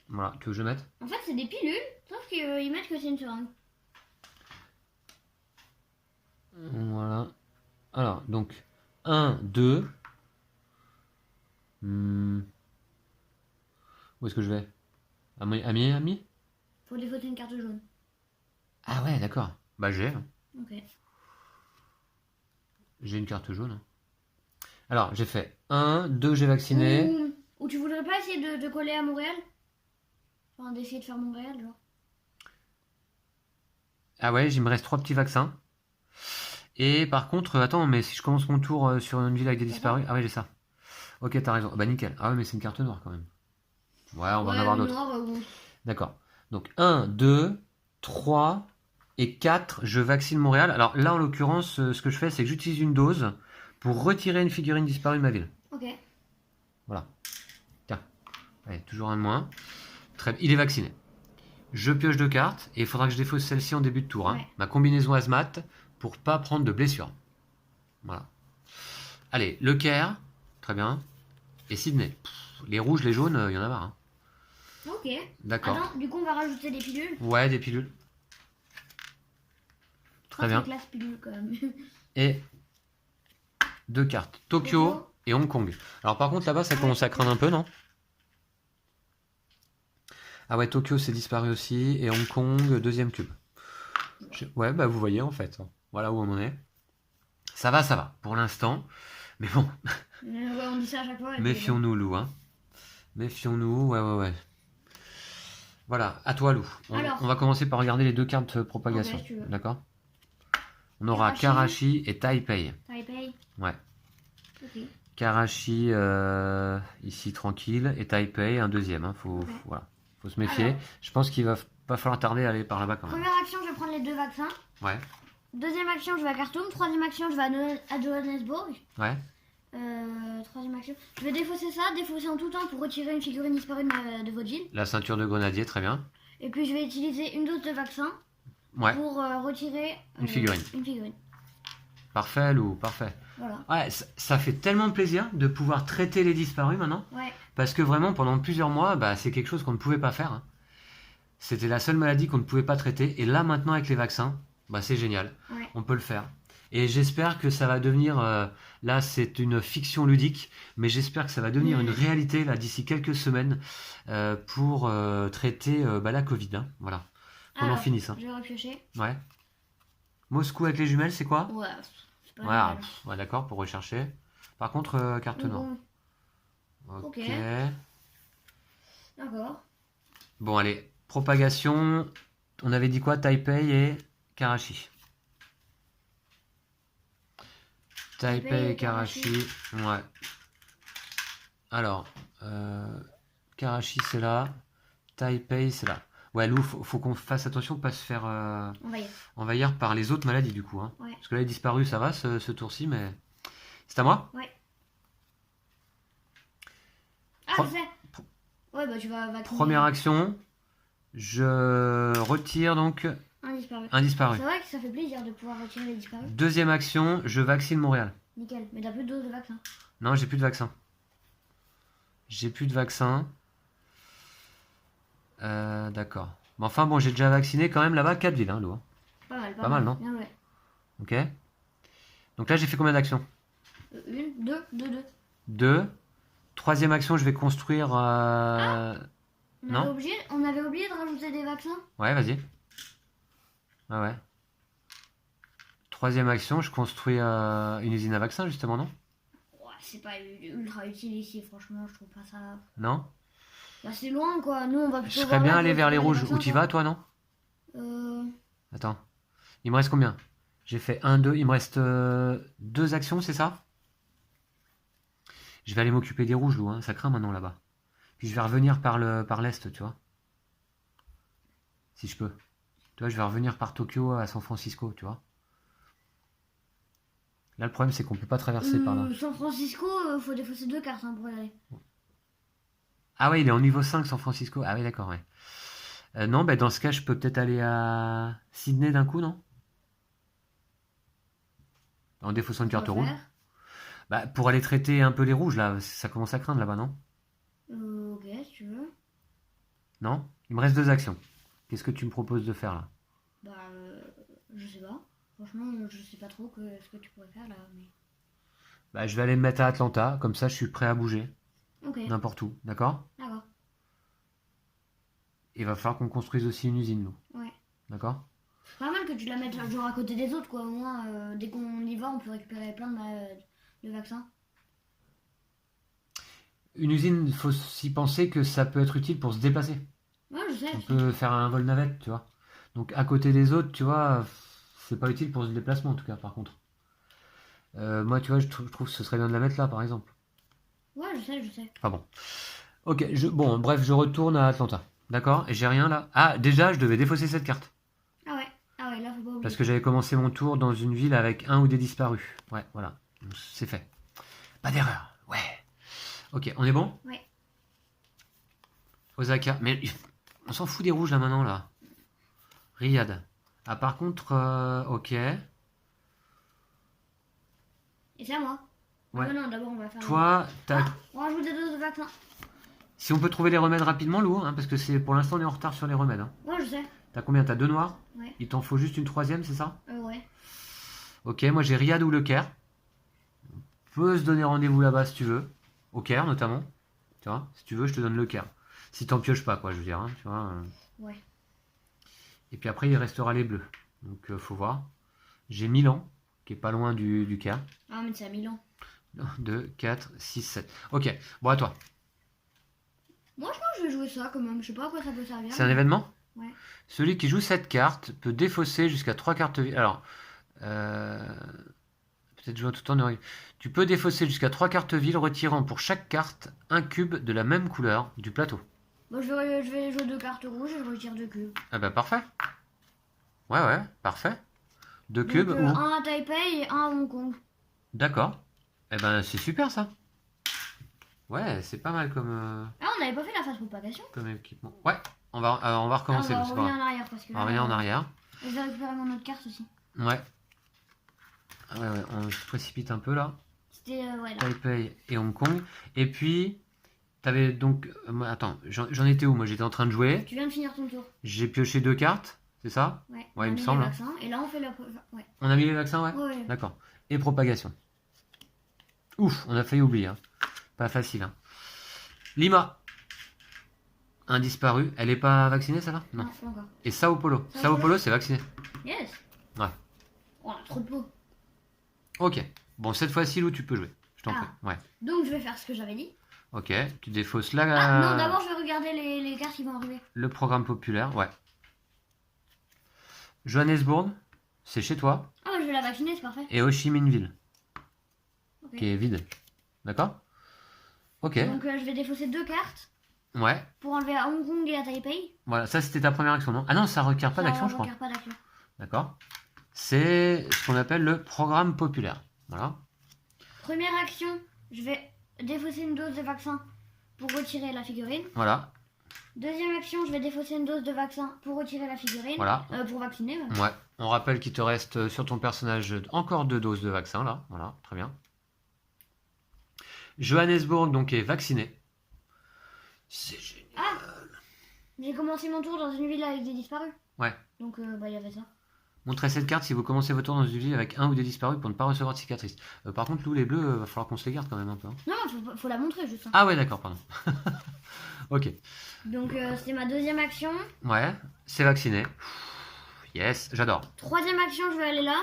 Voilà, tu veux que je mette? En fait, c'est des pilules, sauf qu'ils mettent que c'est une seringue. Voilà. Alors, donc, 1, 2. Où est-ce que je vais? Ami? Faut défausser une carte jaune. Ah ouais, d'accord. Bah j'ai. Ok. J'ai une carte jaune. Alors, j'ai fait 1, 2, j'ai vacciné. Ou tu voudrais pas essayer de coller à Montréal? Enfin, d'essayer de faire Montréal, genre. Ah ouais, il me reste 3 petits vaccins. Et par contre, attends, mais si je commence mon tour sur une ville avec des disparus. Ah ouais, j'ai ça. Ok, t'as raison. Bah nickel. Ah ouais, mais c'est une carte noire quand même. Ouais, on va en avoir d'autres. Bon. D'accord. Donc 1, 2, 3 et 4, je vaccine Montréal. Alors là, en l'occurrence, ce que je fais, c'est que j'utilise une dose pour retirer une figurine disparue de ma ville. Ok. Voilà. Tiens. Allez, toujours un de moins. Très bien. Il est vacciné. Je pioche 2 cartes et il faudra que je défausse celle-ci en début de tour. Hein. Ouais. Ma combinaison hazmat pour pas prendre de blessure. Voilà. Allez, le Caire. Très bien. Et Sydney. Les rouges, les jaunes, il y en a marre. Hein. Ok. D'accord. Attends, du coup, on va rajouter des pilules. Ouais, des pilules. Très bien. Classe pilule quand même. Et 2 cartes. Tokyo et Hong Kong. Alors par contre là-bas ça commence à craindre un peu, non? Ah ouais, Tokyo c'est disparu aussi. Et Hong Kong, deuxième cube. Ouais, bah vous voyez en fait. Voilà où on en est. Ça va, pour l'instant. Mais bon, Ouais, on dit ça à chaque fois. méfions-nous Lou. Hein. Méfions-nous, ouais. Voilà, à toi Lou. On va commencer par regarder les 2 cartes propagation. Ok, si tu veux. D'accord? On aura Karachi et Taipei. Taipei. Ouais. Ok. Karachi ici tranquille et Taipei un deuxième. Hein. Voilà. Faut se méfier. Alors. Je pense qu'il va pas falloir tarder à aller par là-bas quand même. Première action, je vais prendre les 2 vaccins. Ouais. Deuxième action, je vais à Khartoum. Troisième action, je vais à Johannesburg. Ouais. Troisième action. Je vais défausser en tout temps pour retirer une figurine disparue de votre ville. La ceinture de grenadier, très bien. Et puis je vais utiliser une dose de vaccin Ouais. pour retirer Une figurine. Parfait Lou, parfait. Voilà. Ouais, ça fait tellement plaisir de pouvoir traiter les disparus maintenant. Ouais. Parce que vraiment pendant plusieurs mois, bah, c'est quelque chose qu'on ne pouvait pas faire. Hein. C'était la seule maladie qu'on ne pouvait pas traiter. Et là maintenant avec les vaccins, bah, c'est génial. Ouais. On peut le faire. Et j'espère que ça va devenir, là c'est une fiction ludique, mais j'espère que ça va devenir une réalité là d'ici quelques semaines pour traiter la Covid. Hein. Voilà. Qu'on en finisse. Hein. Je vais repiocher. Ouais. Moscou avec les jumelles, c'est quoi? Ouais, c'est pas Voilà. mal. Ouais, d'accord, pour rechercher. Par contre, carte noire. Ok. D'accord. Bon, allez. Propagation. On avait dit quoi? Taipei et Karachi. Taipei et Karachi. Ouais. Alors, Karachi c'est là. Taipei, c'est là. Ouais, Lou, faut qu'on fasse attention de pas se faire On va y aller. envahir par les autres maladies du coup. Hein. Ouais. Parce que là, il est disparu, ça va ce tour-ci, mais. C'est à moi? Ouais. Ah, Pro- je sais. Ouais, bah tu vas vacciner. Première action, je retire donc Un disparu. un disparu. C'est vrai que ça fait plaisir de pouvoir retirer les disparus. Deuxième action, je vaccine Montréal. Nickel. Mais t'as plus de doses de vaccin. Non, j'ai plus de vaccin. J'ai plus de vaccin. D'accord. Mais enfin, bon, j'ai déjà vacciné quand même là-bas 4 villes, hein, Lou. Hein. Pas mal, Pas mal, non? Bien, ouais. Ok. Donc là, j'ai fait combien d'actions? Une, deux. 2. Troisième action, je vais construire. Non? On avait oublié de rajouter des vaccins. Ouais, vas-y. Ah ouais. Troisième action, je construis une usine à vaccins, justement, non? Ouais, c'est pas ultra utile ici, franchement, je trouve pas ça. Non? Bah, c'est loin quoi. Nous, on va Je plutôt. serais voir bien là allé pour vers les trouver rouges. vaccins, Où t'y quoi. vas, toi, non? Euh. Attends. Il me reste combien? J'ai fait 1, 2. Il me reste 2 actions, c'est ça? Je vais aller m'occuper des rouges, Lou. Hein. Ça craint maintenant là-bas. Puis je vais revenir par l'est, tu vois. Si je peux. Tu vois, je vais revenir par Tokyo à San Francisco, tu vois. Là, le problème, c'est qu'on peut pas traverser par là. San Francisco, faut défausser 2 cartes hein, pour y aller. Ah ouais, il est en niveau 5, San Francisco. Ah oui, d'accord, ouais. Non, bah, dans ce cas, je peux peut-être aller à Sydney d'un coup, non? En défaussant une carte On va rouge. faire. Bah, pour aller traiter un peu les rouges, là, ça commence à craindre là-bas, non? Ok, si tu veux. Non? Il me reste 2 actions. Qu'est-ce que tu me proposes de faire là? Bah, je sais pas. Franchement, je sais pas trop ce que tu pourrais faire là. Mais... Bah, je vais aller me mettre à Atlanta, comme ça je suis prêt à bouger, Ok, n'importe où, d'accord? d'accord. Il va falloir qu'on construise aussi une usine, nous, Ouais. d'accord? C'est pas mal que tu la mettes genre à côté des autres quoi. Au moins, dès qu'on y va, on peut récupérer plein de vaccins. Une usine, il faut s'y penser que ça peut être utile pour se déplacer. Ouais, je sais. On peut faire un vol navette, tu vois. Donc à côté des autres, tu vois, c'est pas utile pour ce déplacement en tout cas, par contre. Moi, tu vois, je trouve que ce serait bien de la mettre là, par exemple. Ouais, je sais. Enfin bon. Ok, bon, bref, je retourne à Atlanta. D'accord? Et j'ai rien là. Ah, déjà, je devais défausser cette carte. Ah ouais, là faut pas oublier. Parce que j'avais commencé mon tour dans une ville avec un ou des disparus. Ouais, voilà. Donc, c'est fait. Pas d'erreur. Ouais. Ok, on est bon? Ouais. Osaka. Mais on s'en fout des rouges là maintenant là. Riyad. Ah, par contre, ok. Et c'est à moi. Ouais. Ah, non, d'abord on va faire. Toi, t'as. On rajoute des doses de vaccins. Si on peut trouver les remèdes rapidement, Lou, hein, parce que c'est pour l'instant on est en retard sur les remèdes. Hein. Ouais, je sais. T'as combien? T'as 2 noirs? Ouais. Il t'en faut juste une troisième, c'est ça? Ouais. Ok, moi j'ai Riyad ou Le Caire. On peut se donner rendez-vous là-bas si tu veux. Au Caire notamment. Tu vois, si tu veux, je te donne Le Caire. Si t'en pioches pas, quoi, je veux dire. Hein, tu vois. Ouais. Et puis après, il restera les bleus. Donc, faut voir. J'ai Milan, qui est pas loin du Caire. Ah, mais c'est à Milan. 2, 4, 6, 7. Ok, bon, à toi. Moi, je pense que je vais jouer ça quand même. Je sais pas à quoi ça peut servir. C'est un mais- événement? Ouais. Celui qui joue cette carte peut défausser jusqu'à 3 cartes vides. Alors, peut-être jouer tout en tu peux défausser jusqu'à 3 cartes vides, retirant pour chaque carte un cube de la même couleur du plateau. Bon, je vais jouer 2 cartes rouges et je retire 2 cubes. Ah bah parfait. Ouais, parfait. 2 cubes Donc, ou... un à Taipei et un à Hong Kong. D'accord. Eh ben c'est super ça. Ouais, c'est pas mal Ah, on n'avait pas fait la phase propagation. comme équipement. Ouais, on va recommencer. Ah, c'est on pas revient grave. en arrière parce que On va revenir en arrière. je vais récupérer mon autre carte aussi. Ouais. Ouais, on se précipite un peu là. C'était ouais là. Taipei et Hong Kong. Et puis, t'avais donc... attends, j'en étais où? Moi j'étais en train de jouer. Tu viens de finir ton tour. J'ai pioché 2 cartes, c'est ça? Ouais. Ouais, il on a me mis semble, les hein. vaccins, et là on fait la. Ouais. On a mis les vaccins, ouais? Ouais. D'accord. Et propagation. Ouf, on a failli oublier. Hein. Pas facile. Hein. Lima. Un disparu. Elle est pas vaccinée, ça va? Non. Non, pas encore. Et Sao Paulo. Sao Sao Paulo. Paulo, c'est vacciné. Yes. Ouais. Oh, on a trop de peau. Ok. Bon, cette fois-ci, Lou, tu peux jouer. Je t'en Ah. prie. Ouais. Donc je vais faire ce que j'avais dit. Ok. Tu défausses Ah là non, d'abord je vais regarder les cartes qui vont arriver. le programme populaire. Ouais. Johannesburg, c'est chez toi. Ah, bah, je vais la vacciner, c'est parfait. Et Ho Chi Minh Ville, Ok. qui est vide. D'accord? Ok. Donc je vais défausser 2 cartes. Ouais, pour enlever à Hong Kong et à Taipei. voilà, ça c'était ta première action, non? Ah non, ça requiert pas Ça d'action, je crois. requiert pas d'action. D'accord. C'est ce qu'on appelle le programme populaire. Voilà. Première action, je vais défausser une dose de vaccin pour retirer la figurine. Voilà. Deuxième action, je vais défausser une dose de vaccin pour retirer la figurine. Voilà. Pour vacciner. Ouais. Ouais. On rappelle qu'il te reste sur ton personnage encore 2 doses de vaccin, là. Voilà, très bien. Johannesburg, donc, est vacciné. C'est génial. Ah, j'ai commencé mon tour dans une ville avec des disparus. Ouais. Donc, il y avait ça. Montrez cette carte si vous commencez votre tour dans une ville avec un ou des disparus pour ne pas recevoir de cicatrices. Par contre, Lou, les bleus, va falloir qu'on se les garde quand même un peu. Hein. Non, faut la montrer juste. Hein. Ah ouais, d'accord, pardon. Ok. Donc, c'est ma deuxième action. Ouais, c'est vacciné. Yes, j'adore. Troisième action, je vais aller là.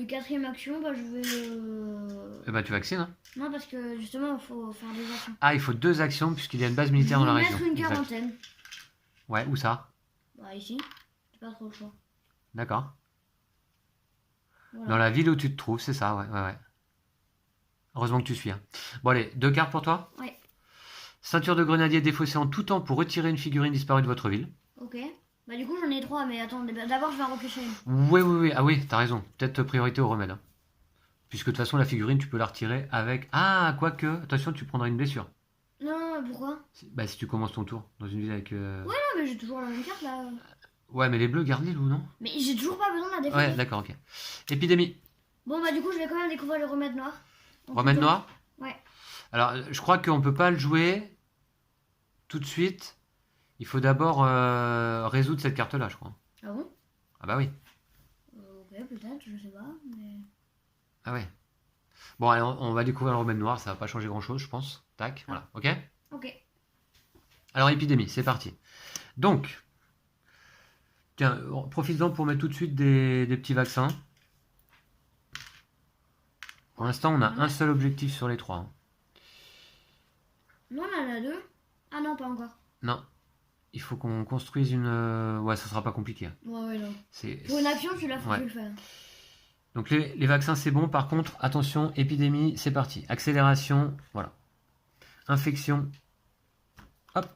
Et quatrième action, bah, je vais... Eh ben, tu vaccines. Hein. Non, parce que justement, il faut faire des actions. Ah, il faut 2 actions puisqu'il y a une base militaire Je dans la vais région. mettre une Exact. quarantaine. Ouais, où ça? Bah, ici. C'est pas trop le choix. D'accord. Voilà. Dans la ville où tu te trouves, c'est ça, ouais, ouais, ouais. Heureusement que tu suis. Hein. Bon, allez, 2 cartes pour toi. Ouais. Ceinture de grenadier défaussée en tout temps pour retirer une figurine disparue de votre ville. Ok. Bah, du coup, j'en ai 3, mais attends, d'abord, je vais en repêcher une. Oui, oui, oui. Ah oui, t'as raison. Peut-être priorité au remède. Hein. Puisque de toute façon, la figurine, tu peux la retirer avec... Ah, quoique, attention, tu prendras une blessure. Non, pourquoi? Bah, si tu commences ton tour dans une ville avec... Non, mais j'ai toujours la même carte là. Ouais, mais les bleus, garde-les, Lou, non? Mais j'ai toujours pas besoin de la défaire. Ouais, d'accord, ok. Épidémie. Bon, bah, du coup, je vais quand même découvrir le remède noir. Remède noir? Ouais. Alors, je crois qu'on peut pas le jouer tout de suite. Il faut d'abord résoudre cette carte-là, je crois. Ah bon? Ah bah oui. Ok, peut-être, je sais pas. Mais... Ah ouais. Bon, allez, on va découvrir le remède noir, ça va pas changer grand-chose, je pense. Tac, voilà, ok? Ok. Alors, épidémie, c'est parti. Donc, tiens, profite-en pour mettre tout de suite des petits vaccins. Pour l'instant, on a un seul objectif sur les 3. Hein. Non, on en a 2. Ah non, pas encore. Non. Il faut qu'on construise une... Ouais, ça sera pas compliqué. Hein. Ouais, non. C'est... Pour une action, tu l'as foutu Ouais. le faire. Donc les vaccins c'est bon, par contre attention, épidémie c'est parti, accélération, voilà, infection, hop,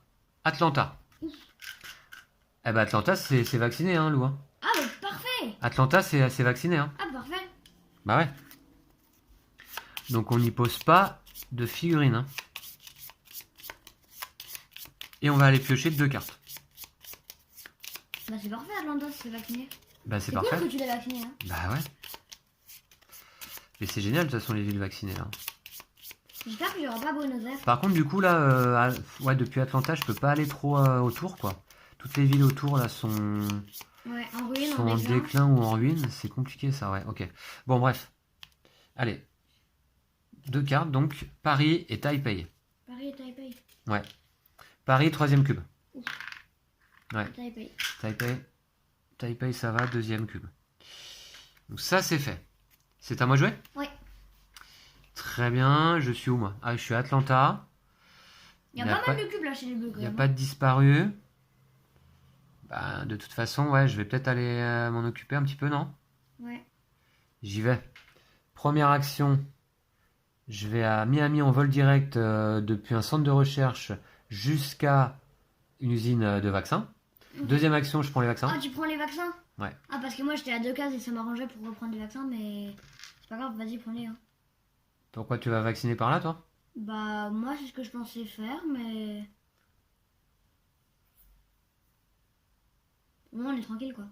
Atlanta. Eh ben Atlanta c'est vacciné hein Lou. Hein. Ah, bah, parfait. Atlanta c'est vacciné hein. Ah, parfait. Bah ouais. Donc on n'y pose pas de figurines hein. Et on va aller piocher 2 cartes. Bah, c'est parfait, Atlanta, c'est vacciné. Bah c'est Cool parfait. que tu l'aies vacciné, hein. Bah ouais. Mais c'est génial de toute façon les villes vaccinées là. J'espère qu'il n'y aura pas Buenos Aires. Par contre, du coup, là, ouais, depuis Atlanta, je peux pas aller trop autour, quoi. Toutes les villes autour, là, sont Ouais, en ruine, en déclin ou en ruine. C'est compliqué, ça, ouais, ok. Bon, bref. Allez. 2 cartes, donc, Paris et Taipei. Paris et Taipei. Ouais. Paris, 3e cube. Ouais. Taipei. Taipei, ça va, 2e cube. Donc ça, c'est fait. C'est à moi de jouer? Ouais. Très bien, je suis où, moi? Ah, je suis à Atlanta. Il y a pas mal de cubes là chez les bleus, quand Il n'y a même. pas de disparu. Bah, de toute façon, ouais, je vais peut-être aller m'en occuper un petit peu, non? Ouais. J'y vais. Première action, je vais à Miami en vol direct depuis un centre de recherche jusqu'à une usine de vaccins. Deuxième action, je prends les vaccins. Ah, tu prends les vaccins? Ouais. Ah, parce que moi j'étais à 2 cases et ça m'arrangeait pour reprendre les vaccins, mais c'est pas grave, vas-y, prends-les. Hein. Pourquoi tu vas vacciner par là, toi? Bah, moi c'est ce que je pensais faire, mais. Au moins on est tranquille quoi.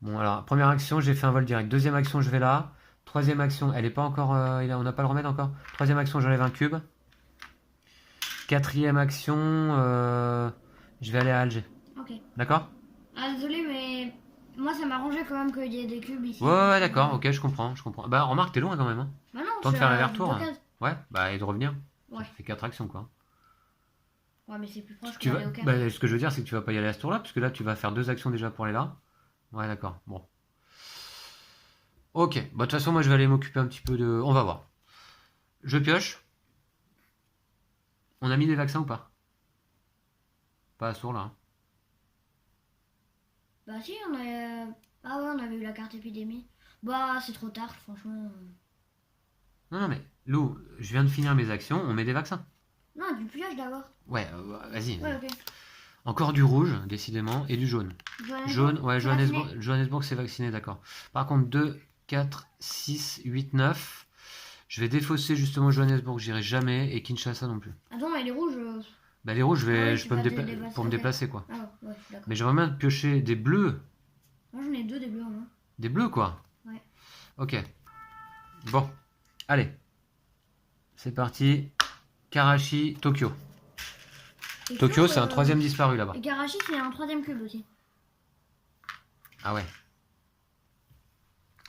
Bon, alors, première action, j'ai fait un vol direct. Deuxième action, je vais là. Troisième action, elle est pas encore... on n'a pas le remède encore. Troisième action, j'enlève un cube. Quatrième action, je vais aller à Alger. Ok. D'accord? Ah, désolé, mais moi ça m'arrangeait quand même qu'il y ait des cubes ici. Ouais, d'accord, ok, je comprends, je comprends. Bah, remarque, t'es loin quand même. Hein. Bah non, Temps de c'est faire à l'aller-retour. 2 Hein. cases. Ouais, bah, et de revenir. Ouais. Ça fait 4 actions, quoi. Ouais, mais c'est plus proche Tu que vas... d'aller au cases. bah, ce que je veux dire, c'est que tu vas pas y aller à ce tour-là, puisque là, tu vas faire 2 actions déjà pour aller là. Ouais, d'accord, bon. Ok, bah, de toute façon, moi, je vais aller m'occuper un petit peu de... On va voir. Je pioche. On a mis les vaccins ou pas? Pas à ce tour-là. Hein. Bah si, on a... Ah ouais, on avait eu la carte épidémie. Bah, c'est trop tard, franchement. Non, mais, Lou, je viens de finir mes actions, on met des vaccins. Non, du pillage d'abord. Ouais, vas-y. Ouais, ok. Encore du rouge, décidément, et du jaune. Jaune, ouais, C'est vacciné. Johannesburg, c'est vacciné, d'accord. Par contre, 2, 4, 6, 8, 9. Je vais défausser justement Johannesburg, j'irai jamais, et Kinshasa non plus. Attends, mais les rouges. Bah, les rouges, Ah ouais, je tu peux vas me te déplacer, pour me ok. déplacer, quoi. Ah ouais, d'accord. Mais j'aimerais bien piocher des bleus. Moi j'en ai 2 des bleus en main. Des bleus, quoi. Ouais. Ok. Bon, allez. C'est parti. Karachi, Tokyo. Et Tokyo, toujours, c'est un troisième disparu là-bas. Et Karachi, c'est un troisième cube aussi. Ah ouais.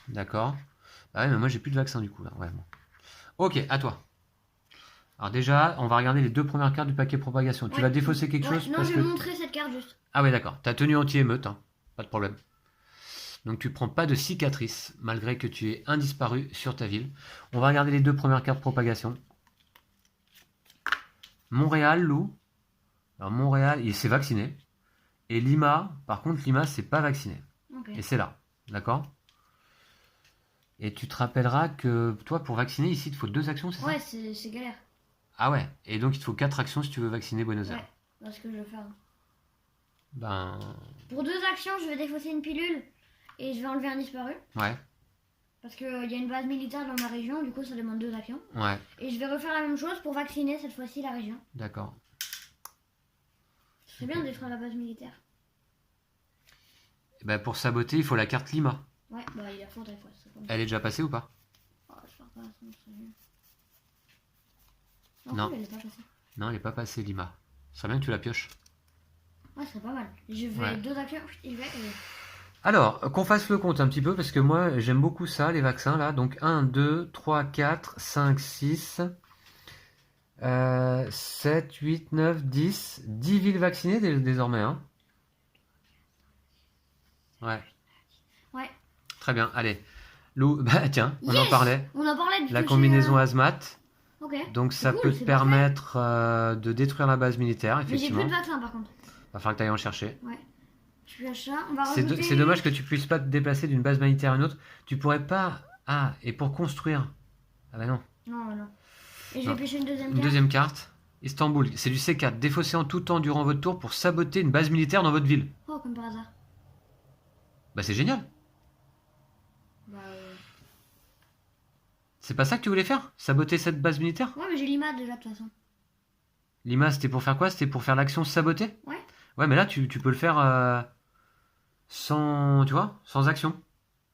D'accord. Bah ouais, mais moi j'ai plus de vaccin du coup là. Ouais, bon. Ok, à toi. Alors déjà, on va regarder les 2 premières cartes du paquet propagation. Tu Ouais. vas défausser quelque Ouais, chose non, parce je vais que... montrer cette carte juste. Ah ouais, d'accord. T'as tenue anti-émeute, hein. Pas de problème. Donc tu prends pas de cicatrices, malgré que tu aies un disparu sur ta ville. On va regarder les 2 premières cartes propagation. Montréal, Lou. Alors Montréal, il s'est vacciné. Et Lima, par contre, Lima, c'est pas vacciné. Ok. Et c'est là, d'accord? Et tu te rappelleras que toi, pour vacciner, ici, il te faut 2 actions, c'est ça? Ouais, c'est galère. Ah ouais, et donc il te faut 4 actions si tu veux vacciner Buenos Aires. Ouais, c'est ce que je vais faire. Ben, Pour 2 actions, je vais défausser une pilule et je vais enlever un disparu. ouais, Parce qu'il y a une base militaire dans ma région, du coup ça demande 2 actions. ouais, Et je vais refaire la même chose pour vacciner cette fois-ci la région. d'accord. C'est bien de détruire la base militaire. Et ben, pour saboter, il faut la carte Lima. Ouais, bah il a faute, c'est comme ça. Elle est déjà passée ou pas? Oh, je pars pas, sinon c'est nul. Non. Elle est pas passée. Non, elle n'est pas passée, Lima. Ce serait bien que tu la pioches. Ouais, ce serait pas mal. Je vais Ouais. 2 actions, il va. Alors, qu'on fasse le compte un petit peu, parce que moi, j'aime beaucoup ça, les vaccins, là. Donc, 1, 2, 3, 4, 5, 6, 7, 8, 9, 10. 10 villes vaccinées désormais, hein. Ouais, Ouais. très bien, allez. Lou, bah tiens, on en Yes, parlait. on en parlait de La toucher, combinaison hazmat. Ok. Donc ça cool, peut c'est te parfait. permettre de détruire la base militaire, Mais j'ai effectivement. plus de vaccin par contre. Va falloir que tu ailles en chercher. Ouais. Je suis à ça. On va C'est rajouter. c'est dommage que tu puisses pas te déplacer d'une base militaire à une autre. Tu pourrais pas... Ah, et pour construire... Ah bah non. Non. Et je Non. vais pêcher une deuxième Une carte. deuxième carte. Istanbul, c'est du C4. Défaussé en tout temps durant votre tour pour saboter une base militaire dans votre ville. Oh, comme par hasard. Bah c'est génial. Bah. C'est pas ça que tu voulais faire? Saboter cette base militaire? Ouais, mais j'ai l'IMA déjà de toute façon. Lima, c'était pour faire quoi? C'était pour faire l'action saboter? Ouais. Ouais, mais là, tu peux le faire sans... Tu vois? Sans action.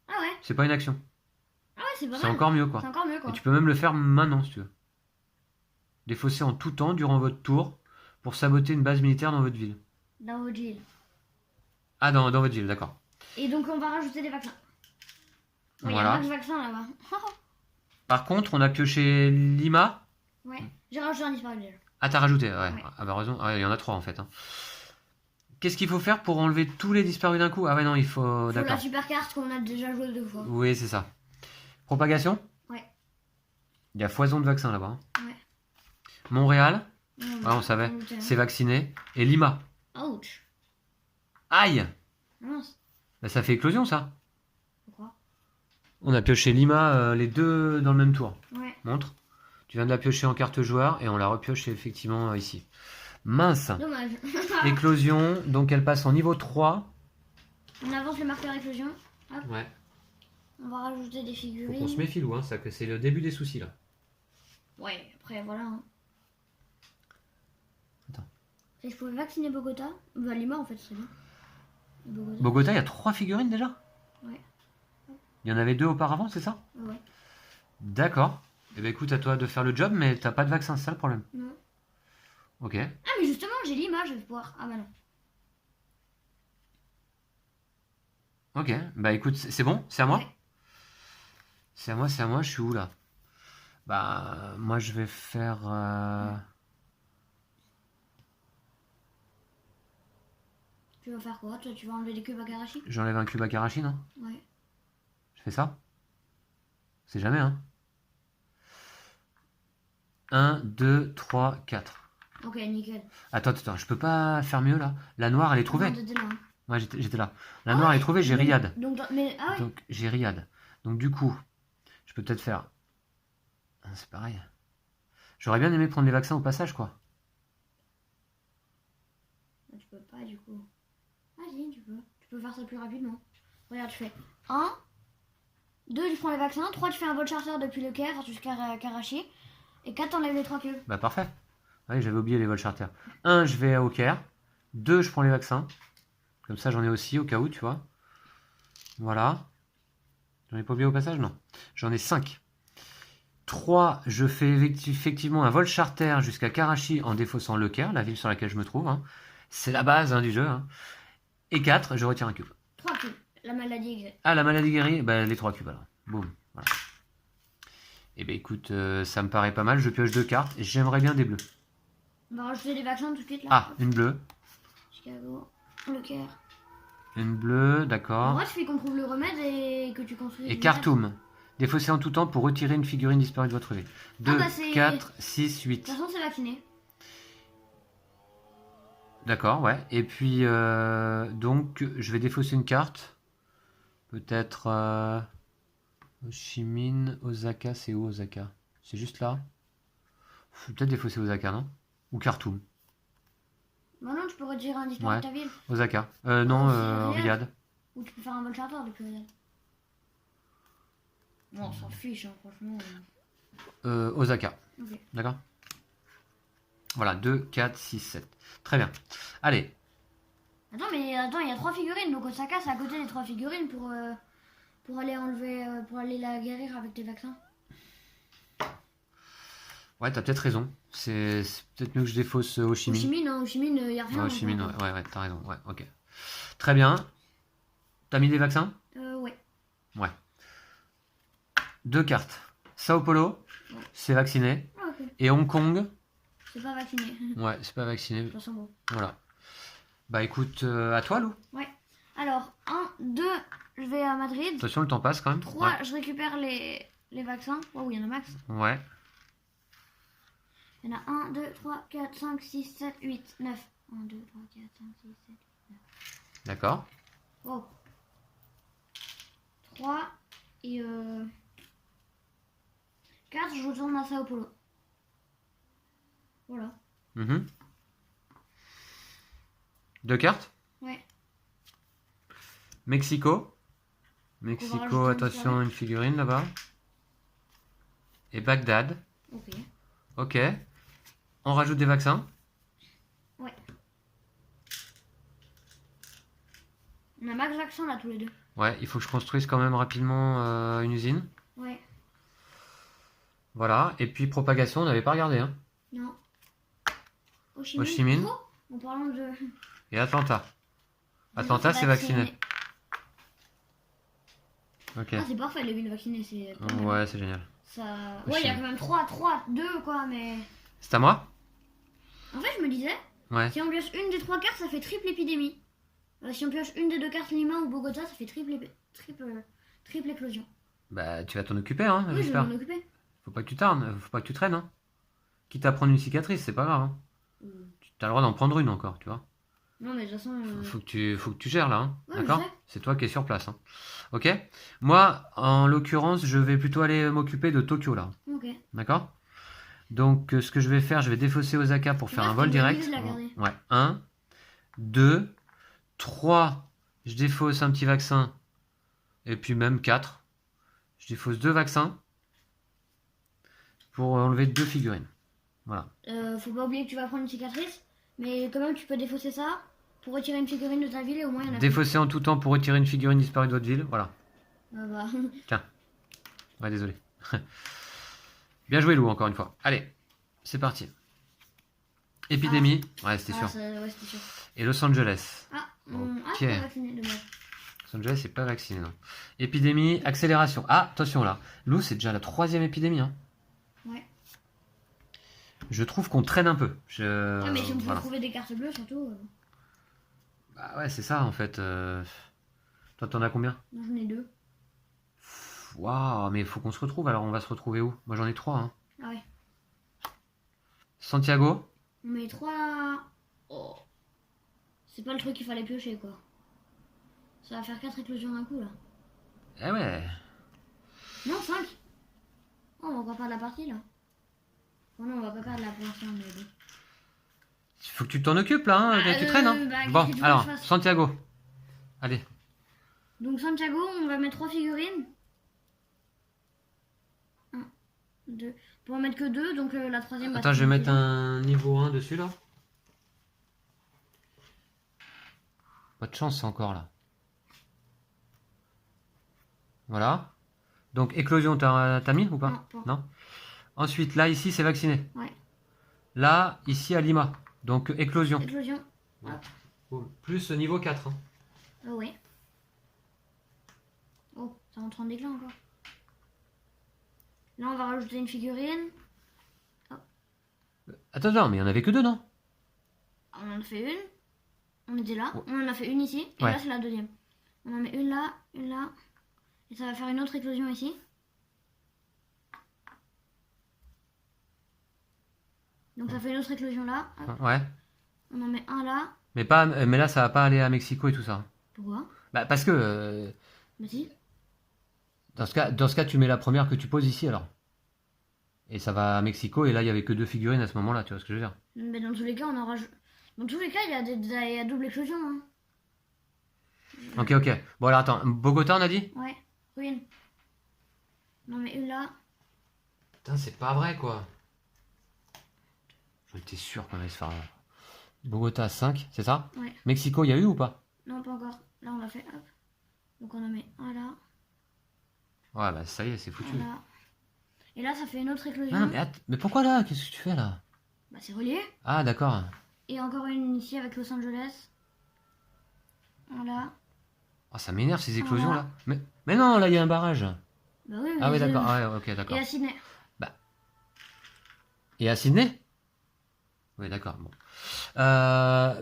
Ah ouais. C'est pas une action. Ah ouais, c'est pas C'est mal. encore mieux, quoi. C'est encore mieux quoi. Et tu peux même le faire maintenant, si tu veux. Défausser en tout temps durant votre tour pour saboter une base militaire dans votre ville. Dans votre île. Ah, dans votre ville, d'accord. Et donc on va rajouter des vaccins. Ouais, il y a Voilà. max vaccin là-bas. Par contre, on a pioché Lima. Ouais. J'ai rajouté un disparu déjà. Ah, t'as rajouté, ouais. Ouais. Ah, bah, raison. Ah, ouais, il y en a 3 en fait. Hein. Qu'est-ce qu'il faut faire pour enlever tous les disparus d'un coup? Ah, ouais, non, il faut. Faut la D'accord. super carte qu'on a déjà joué 2 fois. Oui, c'est ça. Propagation? Ouais. Il y a foison de vaccins là-bas. Hein. Ouais. Montréal? Non, Ouais, on savait. rajouter un. C'est vacciné. Et Lima? Ouch. Aïe! Mince. Bah, ça fait éclosion, ça. Pourquoi? On a pioché Lima, les 2 dans le même tour. Ouais. Montre. Tu viens de la piocher en carte joueur et on la repioche effectivement ici. Mince. Dommage. Éclosion, donc elle passe en niveau 3. On avance le marqueur éclosion. Ouais. On va rajouter des Faut figurines. qu'on se méfie, Lou, hein, ça, que c'est le début des soucis là. Ouais, après voilà. Hein. Attends. Et je pouvais vacciner Bogota. Bah Lima en fait c'est bien. Bogota. Bogota, il y a 3 figurines déjà? Ouais. Il y en avait 2 auparavant, c'est ça? Ouais. D'accord. Eh ben écoute, à toi de faire le job, mais t'as pas de vaccin, c'est ça le problème. Non. Ok. Ah mais justement j'ai Lima, je vais pouvoir. Ah bah non. Ok. Bah écoute, c'est bon? C'est à moi? Ouais. C'est à moi, je suis où là? Bah, moi je vais faire... Tu vas faire quoi? Toi tu vas enlever les cubes à Karachi? J'enlève un cube à Karachi, non? Ouais. Je fais ça? C'est jamais, hein? 1, 2, 3, 4. Ok, nickel. Attends, je peux pas faire mieux là? La noire, elle est trouvée? Non, t'étais là, hein. Ouais, j'étais là. La noire, elle est trouvée, j'ai Riyad. Donc, mais ah ouais. Donc, j'ai Riyad. Donc, du coup, je peux peut-être faire. Ah, c'est pareil. J'aurais bien aimé prendre les vaccins au passage, quoi. pas du coup. Ah si, tu peux. Tu peux faire ça plus rapidement. Regarde, tu fais 1, 2, tu prends les vaccins, 3, tu fais un vol charter depuis le Caire jusqu'à Karachi, et 4, t'enlèves les 3 cubes. Bah parfait. Oui, j'avais oublié les vols charter. 1, je vais au Caire. 2, je prends les vaccins. Comme ça, j'en ai aussi au cas où, tu vois. Voilà. J'en ai pas oublié au passage? Non. J'en ai 5. 3, je fais effectivement un vol charter jusqu'à Karachi en défaussant le Caire, la ville sur laquelle je me trouve. Hein. C'est la base du jeu. Hein. Et 4, je retire un cube. 3 cubes. La maladie exacte. Ah, la maladie guérie, bah, les 3 cubes alors. Boum. Voilà. Et ben écoute, ça me paraît pas mal. Je pioche 2 cartes. J'aimerais bien des bleus. On va rajouter des vaccins tout de suite là. Ah, une bleue. Chicago, le Caire. Une bleue, En d'accord. vrai, il suffit qu'on trouve le remède et que tu construis. Et Khartoum. Défausser en tout temps pour retirer une figurine disparue de votre ville. 2, bah, c'est- 4, 6, De 8. toute façon, c'est vacciné. D'accord, ouais. Et puis, donc, je vais défausser une carte. Peut-être Ho Chi Minh, Osaka. C'est où Osaka? C'est juste là. Faut peut-être défausser Osaka, non? Ou Khartoum. Bah non, tu peux retirer un disparu Ouais. de ta ville. Osaka. Non, c'est Riyad. Ou tu peux faire un vol charter depuis Riyad. Bon, on s'en fiche, hein, franchement. Osaka. Ok. D'accord? Voilà, 2, 4, 6, 7. Très bien. Allez. Attends, il y a 3 figurines, donc Osaka, c'est à côté des 3 figurines pour aller enlever, pour aller la guérir avec tes vaccins. Ouais, t'as peut-être raison. C'est peut-être mieux que je défausse Ho Chi Ho Minh. Chi Minh, hein, Ho Chi Minh, il n'y a rien. Ho donc, Chi Minh, ouais, t'as raison. Ouais, ok. Très bien. T'as mis des vaccins? Ouais. Ouais. 2 cartes. Sao Paulo, Ouais. c'est vacciné. Ah, ok. Et Hong Kong, C'est pas vacciné. De ouais, c'est pas vacciné. toute façon, bon. Voilà. Bah écoute, à toi, Lou. Ouais. Alors, 1, 2, je vais à Madrid. Attention, le temps passe quand même. 3, je récupère les vaccins. Oh, il y en a max. Ouais. Il y en a 1, 2, 3, 4, 5, 6, 7, 8, 9. 1, 2, 3, 4, 5, 6, 7. D'accord. Wow. 3 et 4, je retourne à Sao Paulo. Voilà. Mhm. 2 cartes. Ouais. Mexico. On va Mexico, rajouter attention, une figurine là-bas. Et Bagdad. Ok. Ok. On rajoute des vaccins. Ouais. On a max vaccin là tous les deux. Ouais, il faut que je construise quand même rapidement une usine. Ouais. Voilà. Et puis propagation, on n'avait pas regardé. Hein. Non. Ho Chi Ho Minh. Chi Minh. Oh, en parlant de. Et Atlanta. Atlanta, c'est vacciné. Ok. Ah, c'est parfait, les villes vaccinées, c'est. pas mal. Ouais, c'est génial. Ça... Ho Ouais, il y a Chi quand même 3, 2 quoi, mais. C'est à moi? En fait, je me disais, Ouais. si on pioche une des 3 cartes, ça fait triple épidémie. Si on pioche une des 2 cartes Lima ou Bogota, ça fait triple éclosion. Bah, tu vas t'en occuper, hein, Oui, je vais j'espère. m'en occuper. Faut pas que tu tardes, faut pas que tu traînes, hein. Quitte à prendre une cicatrice, c'est pas grave, hein. Tu as le droit d'en prendre une encore, tu vois. Non, mais de toute façon. Faut que tu gères là, hein. Ouais, D'accord? je sais. C'est toi qui es sur place, hein. Ok? Moi, en l'occurrence, je vais plutôt aller m'occuper de Tokyo là. Ok. D'accord? Donc, ce que je vais faire, je vais défausser Osaka pour faire Là, un vol c'était direct. obligé de la garder. Ouais. 1, 2, 3, je défausse un petit vaccin. Et puis même 4. Je défausse 2 vaccins pour enlever 2 figurines. Voilà. Faut pas oublier que tu vas prendre une cicatrice, mais quand même, tu peux défausser ça pour retirer une figurine de ta ville et au moins il y en a. Défausser en tout temps pour retirer une figurine disparue de votre ville. Voilà. Ah bah. Ouais, désolé. Bien joué, Lou, encore une fois. Allez, c'est parti. Épidémie. Ouais, c'était sûr. Ouais, c'était sûr. Et Los Angeles. Ah, Ok. c'est pas vacciné, dommage. Los Angeles, c'est pas vacciné, non. Épidémie, accélération. Ah, attention là. Lou, c'est déjà la 3e épidémie. Hein. Ouais. Je trouve qu'on traîne un peu. Ah, mais si on peut voilà. trouver des cartes bleues, surtout. Bah ouais, c'est ça en fait. Toi, t'en as combien? Moi, j'en ai 2. Waouh, mais il faut qu'on se retrouve. Alors, on va se retrouver où? Moi, j'en ai 3. Hein. Ah ouais. Santiago. On met 3 là. Oh. C'est pas le truc qu'il fallait piocher, quoi. Ça va faire 4 éclosions d'un coup, là. Eh ouais. Non, 5. Oh, on va encore perdre la partie, là. Oh non, on va pas perdre la pour l'instant, mais bon. faut que tu t'en occupes là, hein, tu traînes. Hein. Bah, Bon, qu'est-ce que tu veux alors, que je fasse Santiago. Allez. Donc Santiago, on va mettre 3 figurines. 1, 2. Pour en mettre que 2, donc la troisième... bah, Attends, c'est je vais mettre déjà. un niveau 1 dessus là. Pas de chance encore là. Voilà. Donc éclosion, t'as mis ou pas? Non, pas. Non. Ensuite, là, ici, c'est vacciné. Ouais. Là, ici, à Lima. Donc éclosion. Éclosion. Ouais. Hop. Cool. Plus niveau 4. Hein. Ouais. Oh, ça rentre en déclin encore. Là, on va rajouter une figurine. Attends, mais il n'y en avait que 2, non? On en a fait une. On était là. Ouais. On en a fait une ici. Et Ouais. là, c'est la deuxième. On en met une là, une là. Et ça va faire une autre éclosion ici. Donc ça fait une autre éclosion là. Hop. Ouais. On en met un là. Mais là, ça va pas aller à Mexico et tout ça. Pourquoi? Bah, parce que Bah si. dans ce cas, tu mets la première que tu poses ici alors. Et ça va à Mexico et là, il y avait que 2 figurines à ce moment-là, tu vois ce que je veux dire? Mais dans tous les cas, on en rajoute. Dans tous les cas, il y a double éclosion. Hein. Ok. Bon, alors attends, Bogota, on a dit? Ouais. Ruine. On en met une là. Putain, c'est pas vrai quoi. J'en étais sûr qu'on allait se faire. Bogota 5, c'est ça? Ouais. Mexico, il y a eu ou pas? Non, pas encore. Là, on l'a fait. Hop. Donc on en met un là. Ouais, bah ça y est, c'est foutu. Un là. Et là, ça fait une autre éclosion. Non, mais pourquoi là? Qu'est-ce que tu fais là? Bah c'est relié. Ah, d'accord. Et encore une ici avec Los Angeles. Voilà. Oh, ça m'énerve ces éclosions Voilà. là. Mais non, là il y a un barrage. Bah oui, Ah, mais ouais, c'est- d'accord. Ah, ouais, ok, Et d'accord. à Sydney. Et à Sydney? Oui, d'accord. Bon.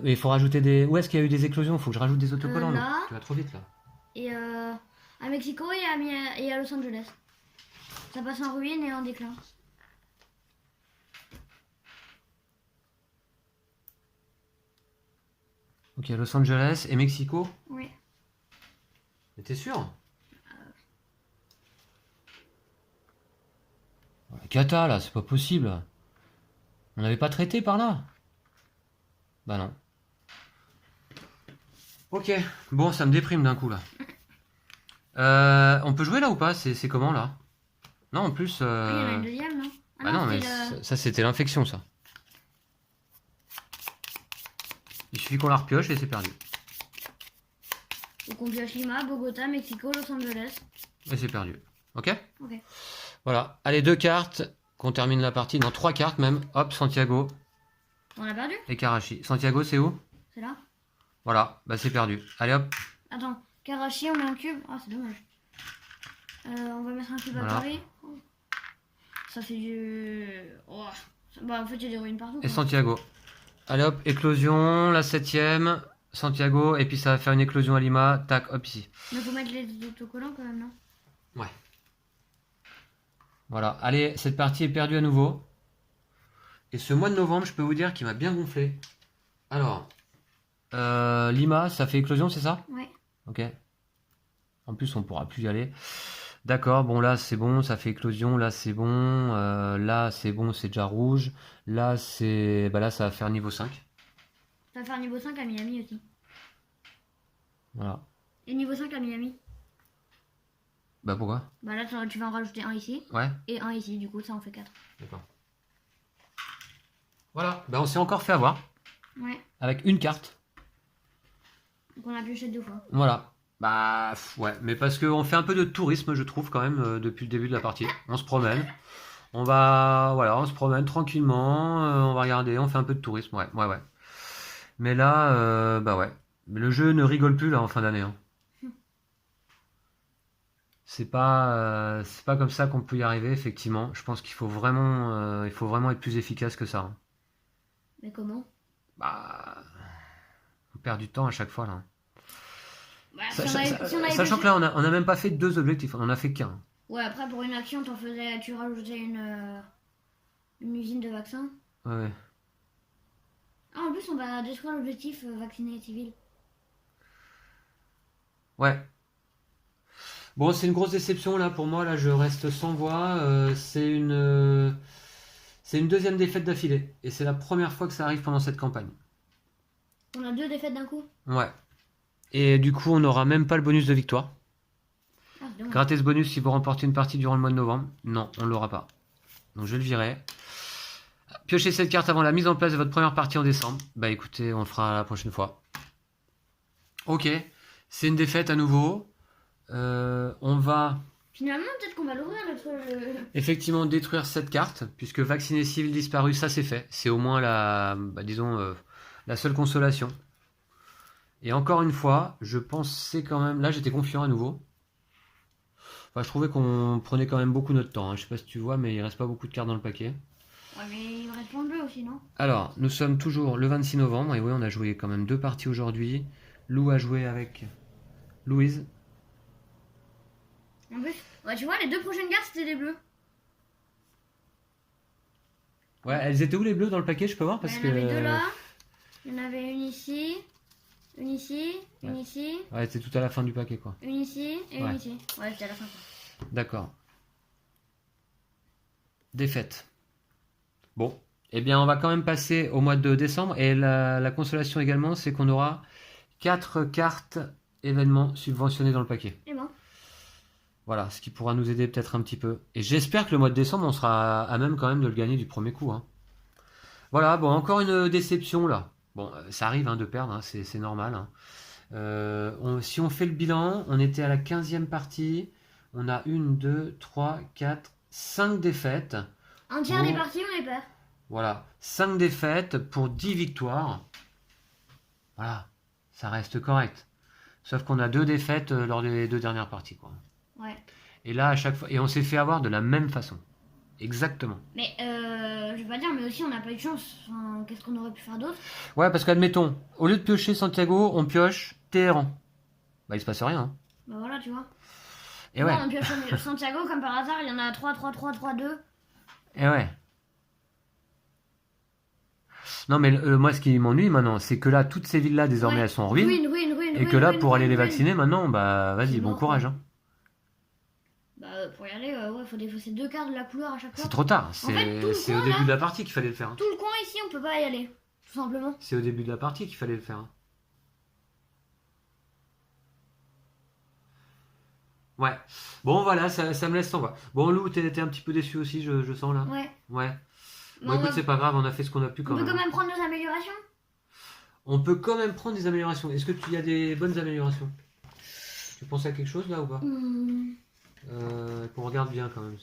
Mais il faut rajouter des. Où est-ce qu'il y a eu des éclosions? Faut que je rajoute des autocollants là. Là. Tu vas trop vite là. Et à Mexico et à Los Angeles. Ça passe en ruine et en déclin. Ok, Los Angeles et Mexico. Oui. Mais t'es sûr? Oh, la cata là, c'est pas possible. On n'avait pas traité par là? Bah non. Ok, bon, ça me déprime d'un coup là. On peut jouer là ou pas? C'est comment là? Non, en plus. Ah, il y en a une deuxième, non? Ah Bah non, mais c'était le- ça c'était l'infection ça. Il suffit qu'on la repioche et c'est perdu. Donc on pioche Lima, Bogota, Mexico, Los Angeles. Et c'est perdu. Ok? Ok. Voilà. Allez, 2 cartes. Qu'on termine la partie. Non, 3 cartes même. Hop, Santiago On l'a perdu? et Karachi. Santiago, c'est où? C'est là? Voilà, bah c'est perdu. Allez hop. Attends, Karachi, on met un cube. Ah, c'est dommage. On va mettre un cube Voilà. à Paris. Oh. Ça fait du... Oh. Bah en fait, il y a des ruines partout. Et quoi. Santiago. Allez hop, éclosion, la 7ème. Santiago, et puis ça va faire une éclosion à Lima. Tac, hop ici. Mais faut mettre les autocollants quand même, non? Ouais. Voilà. Allez, cette partie est perdue à nouveau. Et ce mois de novembre, je peux vous dire qu'il m'a bien gonflé. Alors, Lima, ça fait éclosion, c'est ça? Ouais. Ok. En plus, on pourra plus y aller. D'accord, bon là c'est bon, ça fait éclosion, là c'est bon, là c'est bon, c'est déjà rouge. Là c'est. Bah là ça va faire niveau 5. Ça va faire niveau 5 à Miami aussi. Voilà. Et niveau 5 à Miami. Bah pourquoi? Bah là, tu vas en rajouter un ici. Ouais, Et un ici, du coup, ça en fait 4. d'accord. Voilà, bah on s'est encore fait avoir. Ouais. Avec une carte. Donc on a pioché 2 fois. Voilà. Bah ouais, mais parce qu'on fait un peu de tourisme, je trouve, quand même, depuis le début de la partie. On se promène. Voilà, on se promène tranquillement, on va regarder, on fait un peu de tourisme, ouais. Mais là, bah ouais. Mais le jeu ne rigole plus là en fin d'année. Hein. C'est pas comme ça qu'on peut y arriver, effectivement. Je pense il faut vraiment être plus efficace que ça. Hein. Mais comment? Bah, on perd du temps à chaque fois là. Bah, si on avait Sachant que là, on a même pas fait 2 objectifs, on en a fait qu'un. Ouais, après, pour une action, tu rajoutais une usine de vaccins. Ouais. Ah, en plus, on va détruire l'objectif vacciner les civils. Ouais. Bon, c'est une grosse déception là pour moi. Là, je reste sans voix. C'est C'est une deuxième défaite d'affilée. Et c'est la première fois que ça arrive pendant cette campagne. On a 2 défaites d'un coup. Ouais. Et du coup, on n'aura même pas le bonus de victoire. Ah, c'est dommage. Grattez ce bonus si vous remportez une partie durant le mois de novembre. Non, on ne l'aura pas. Donc je le virerai. Piochez cette carte avant la mise en place de votre première partie en décembre. Bah écoutez, on le fera la prochaine fois. Ok, c'est une défaite à nouveau. On va Finalement, peut-être qu'on va l'ouvrir notre. effectivement détruire cette carte, puisque vacciner civil disparu, ça c'est fait. C'est au moins la, disons, la seule consolation. Et encore une fois, je pensais quand même... Là, j'étais confiant à nouveau. Enfin, je trouvais qu'on prenait quand même beaucoup notre temps. Hein. Je sais pas si tu vois, mais il reste pas beaucoup de cartes dans le paquet. Ouais, mais il reste plein de bleus aussi, non? Alors, nous sommes toujours le 26 novembre, et oui, on a joué quand même 2 parties aujourd'hui. Lou a joué avec Louise. En plus, ouais, tu vois, les 2 prochaines cartes c'était des bleus. Ouais, elles étaient où les bleus dans le paquet, je peux voir parce Il y en avait que... 2 là. Il y en avait une ici. Une ici. Une Ouais. ici. Ouais, c'est tout à la fin du paquet, quoi. Une ici. Et Ouais. une ici. Ouais, c'était à la fin. Quoi. D'accord. Défaite. Bon. Eh bien, on va quand même passer au mois de décembre. Et la consolation également, c'est qu'on aura 4 cartes événements subventionnés dans le paquet. Et bon. Voilà, ce qui pourra nous aider peut-être un petit peu. Et j'espère que le mois de décembre, on sera à même quand même de le gagner du premier coup. Hein. Voilà, bon, encore une déception là. Bon, ça arrive hein, de perdre, hein, c'est normal. Hein. Si on fait le bilan, on était à la 15e partie. On a 1, 2, 3, 4, 5 défaites. Un tiers Bon. des parties, on les perd. Voilà, 5 défaites pour 10 victoires. Voilà, ça reste correct. Sauf qu'on a 2 défaites lors des 2 dernières parties. Quoi. Ouais. Et là, à chaque fois. Et on s'est fait avoir de la même façon. Exactement. Mais je vais pas dire, mais aussi on n'a pas eu de chance. Enfin, qu'est-ce qu'on aurait pu faire d'autre? Ouais, parce qu'admettons, au lieu de piocher Santiago, on pioche Téhéran. Bah, il se passe rien. Hein. Bah voilà, tu vois. Et Bon, ouais. on pioche Santiago, comme par hasard, il y en a 3, 3, 3, 3, 2. Et ouais. Non, mais moi, ce qui m'ennuie maintenant, c'est que là, toutes ces villes-là, désormais, Ouais. elles sont en ruine. Ruine, Et que là, ruine, pour aller ruine, les ruine. vacciner, maintenant, bah, vas-y, C'est bon mort, courage. quoi. Hein. Bah, pour y aller, ouais, faut défausser 2 cartes de la couleur à chaque fois. C'est trop tard. fait, tout le C'est au coin, début là- de la partie qu'il fallait le faire. Hein. Tout le coin ici, on peut pas y aller. Tout simplement. C'est au début de la partie qu'il fallait le faire. Hein. Ouais. Bon, voilà, ça me laisse sans voix. Bon, Lou, t'es un petit peu déçu aussi, je sens là. Ouais. Ouais. Mais Bon, on écoute, va- c'est pas grave, on a fait ce qu'on a pu on quand peut même. quand même prendre nos améliorations. On peut quand même prendre des améliorations. Est-ce que tu y a des bonnes améliorations? Tu penses à quelque chose là ou pas? Qu'on regarde bien quand même.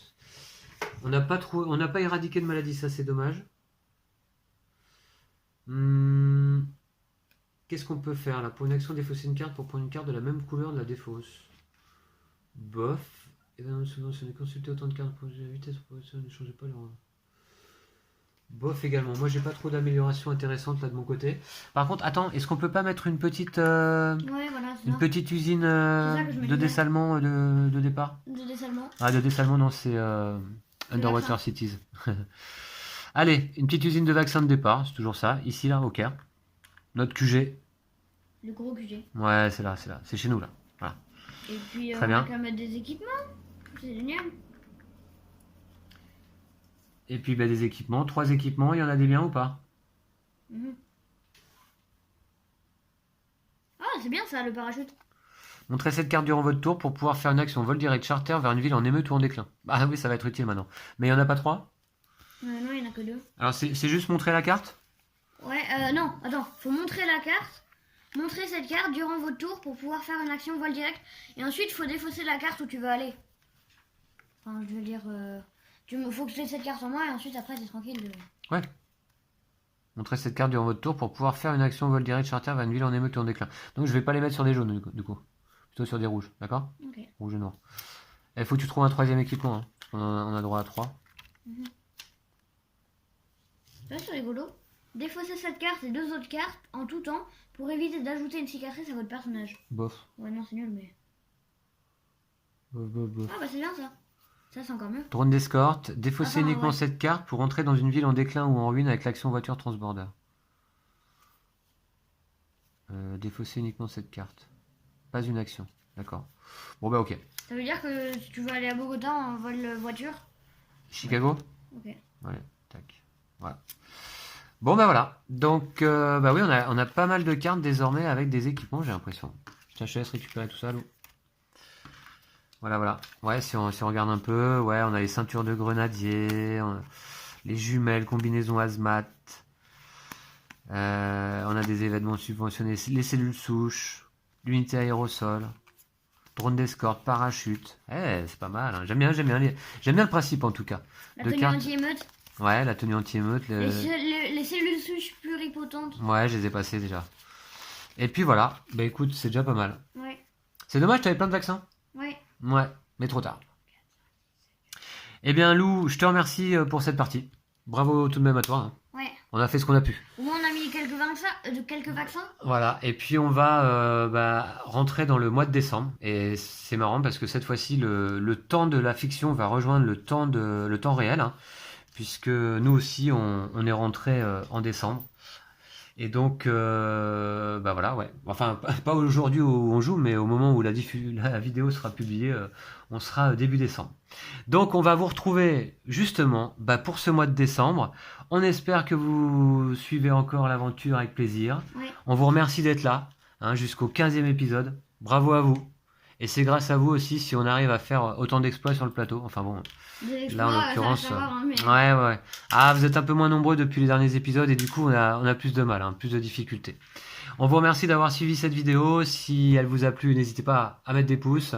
On n'a pas éradiqué de maladie, ça c'est dommage. Qu'est-ce qu'on peut faire là? Pour une action, défausser une carte pour prendre une carte de la même couleur de la défausse. Bof. Événement subventionné, consulter autant de cartes pour la vitesse, ne changez pas leur. Bof également. Moi j'ai pas trop d'améliorations intéressantes là de mon côté. Par contre, attends, est-ce qu'on peut pas mettre une petite Ouais, voilà, c'est une ça. petite usine ça que je me de disais. dessalement de départ? De dessalement. Ah, de dessalement, non, c'est Underwater Cities. Allez, une petite usine de vaccins de départ, c'est toujours ça. Ici, là, au Caire. Notre QG. Le gros QG. Ouais, c'est là, c'est là. C'est chez nous, là. Voilà. Et puis, Très on bien. va qu'à mettre des équipements. C'est génial. Et puis, bah, des équipements. 3 équipements, il y en a des biens ou pas? Mhm. Ah, c'est bien ça, le parachute. Montrez cette carte durant votre tour pour pouvoir faire une action vol direct charter vers une ville en émeute ou en déclin. Ah oui, ça va être utile maintenant. Mais il n'y en a pas 3? Non, il y en a que 2. Alors, c'est juste montrer la carte? Ouais, non, attends, faut montrer la carte. Montrer cette carte durant votre tour pour pouvoir faire une action vol direct. Et ensuite, faut défausser la carte où tu veux aller. Enfin, je veux dire, faut que tu aies cette carte en main et ensuite, après, t'es tranquille. Ouais. Montrez cette carte durant votre tour pour pouvoir faire une action vol direct charter vers une ville en émeute ou en déclin. Donc, je vais pas les mettre sur des jaunes, du coup. Plutôt sur des rouges, d'accord? Ok. Rouge et noir. Il faut que tu trouves un 3e équipement. Hein. On a droit à 3. Ça, c'est rigolo. Défausser cette carte et 2 autres cartes en tout temps pour éviter d'ajouter une cicatrice à votre personnage. Bof. Ouais, non, c'est nul, mais. Bof, bof, bof. Ah, bah, c'est bien ça. Ça, c'est encore mieux. Drone d'escorte. Défausser Enfin, uniquement ouais. cette carte pour entrer dans une ville en déclin ou en ruine avec l'action voiture transborder. Défausser uniquement cette carte. Pas une action. D'accord. Bon, bah, ok. Ça veut dire que si tu veux aller à Bogota en vol voiture. Chicago? Ok. Allez, tac. Voilà. Bon, bah voilà. Donc, bah oui, on a pas mal de cartes désormais avec des équipements, j'ai l'impression. Tiens, je te laisse récupérer tout ça, Lou. Voilà, voilà. Ouais, si on regarde un peu, ouais, on a les ceintures de grenadier, les jumelles, combinaisons hazmat. On a des événements subventionnés, les cellules souches, l'unité aérosol, drone d'escorte, parachute. Eh, c'est pas mal, hein. J'aime bien le principe en tout cas. La De tenue cartes. anti-émeute. Ouais, la tenue anti-émeute. Les cellules souches pluripotentes. Ouais, je les ai passées déjà. Et puis voilà, bah écoute, c'est déjà pas mal. Ouais. C'est dommage, t'avais plein de vaccins. Ouais. Ouais, mais trop tard. Eh bien Lou, je te remercie pour cette partie. Bravo tout de même à toi, hein. Ouais. On a fait ce qu'on a pu. Au moins on a mis quelques vaccins. Voilà, et puis on va rentrer dans le mois de décembre. Et c'est marrant parce que cette fois-ci, le temps de la fiction va rejoindre le temps réel, hein, puisque nous aussi, on est rentré en décembre. Et donc, bah voilà, ouais. Enfin, pas aujourd'hui où on joue, mais au moment où la vidéo sera publiée, on sera début décembre. Donc, on va vous retrouver justement bah, pour ce mois de décembre. On espère que vous suivez encore l'aventure avec plaisir. Ouais. On vous remercie d'être là, hein, jusqu'au 15e épisode. Bravo à vous. Et c'est grâce à vous aussi si on arrive à faire autant d'exploits sur le plateau. Enfin bon, là en l'occurrence... Ouais. Ah, vous êtes un peu moins nombreux depuis les derniers épisodes et du coup on a plus de mal, hein, plus de difficultés. On vous remercie d'avoir suivi cette vidéo. Si elle vous a plu, n'hésitez pas à mettre des pouces.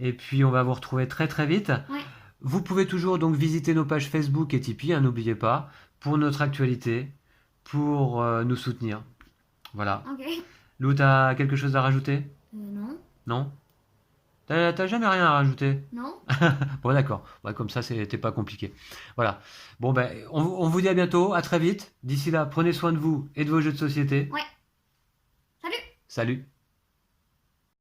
Et puis on va vous retrouver très très vite. Ouais. Vous pouvez toujours donc visiter nos pages Facebook et Tipeee, hein, n'oubliez pas, pour notre actualité, pour nous soutenir. Voilà. Ok. Lou, t'as quelque chose à rajouter? Non. Non? T'as jamais rien à rajouter? Non. Bon, d'accord. Ouais, comme ça, c'était pas compliqué. Voilà. Bon, ben, on vous dit à bientôt, à très vite. D'ici là, prenez soin de vous et de vos jeux de société. Ouais. Salut. Salut.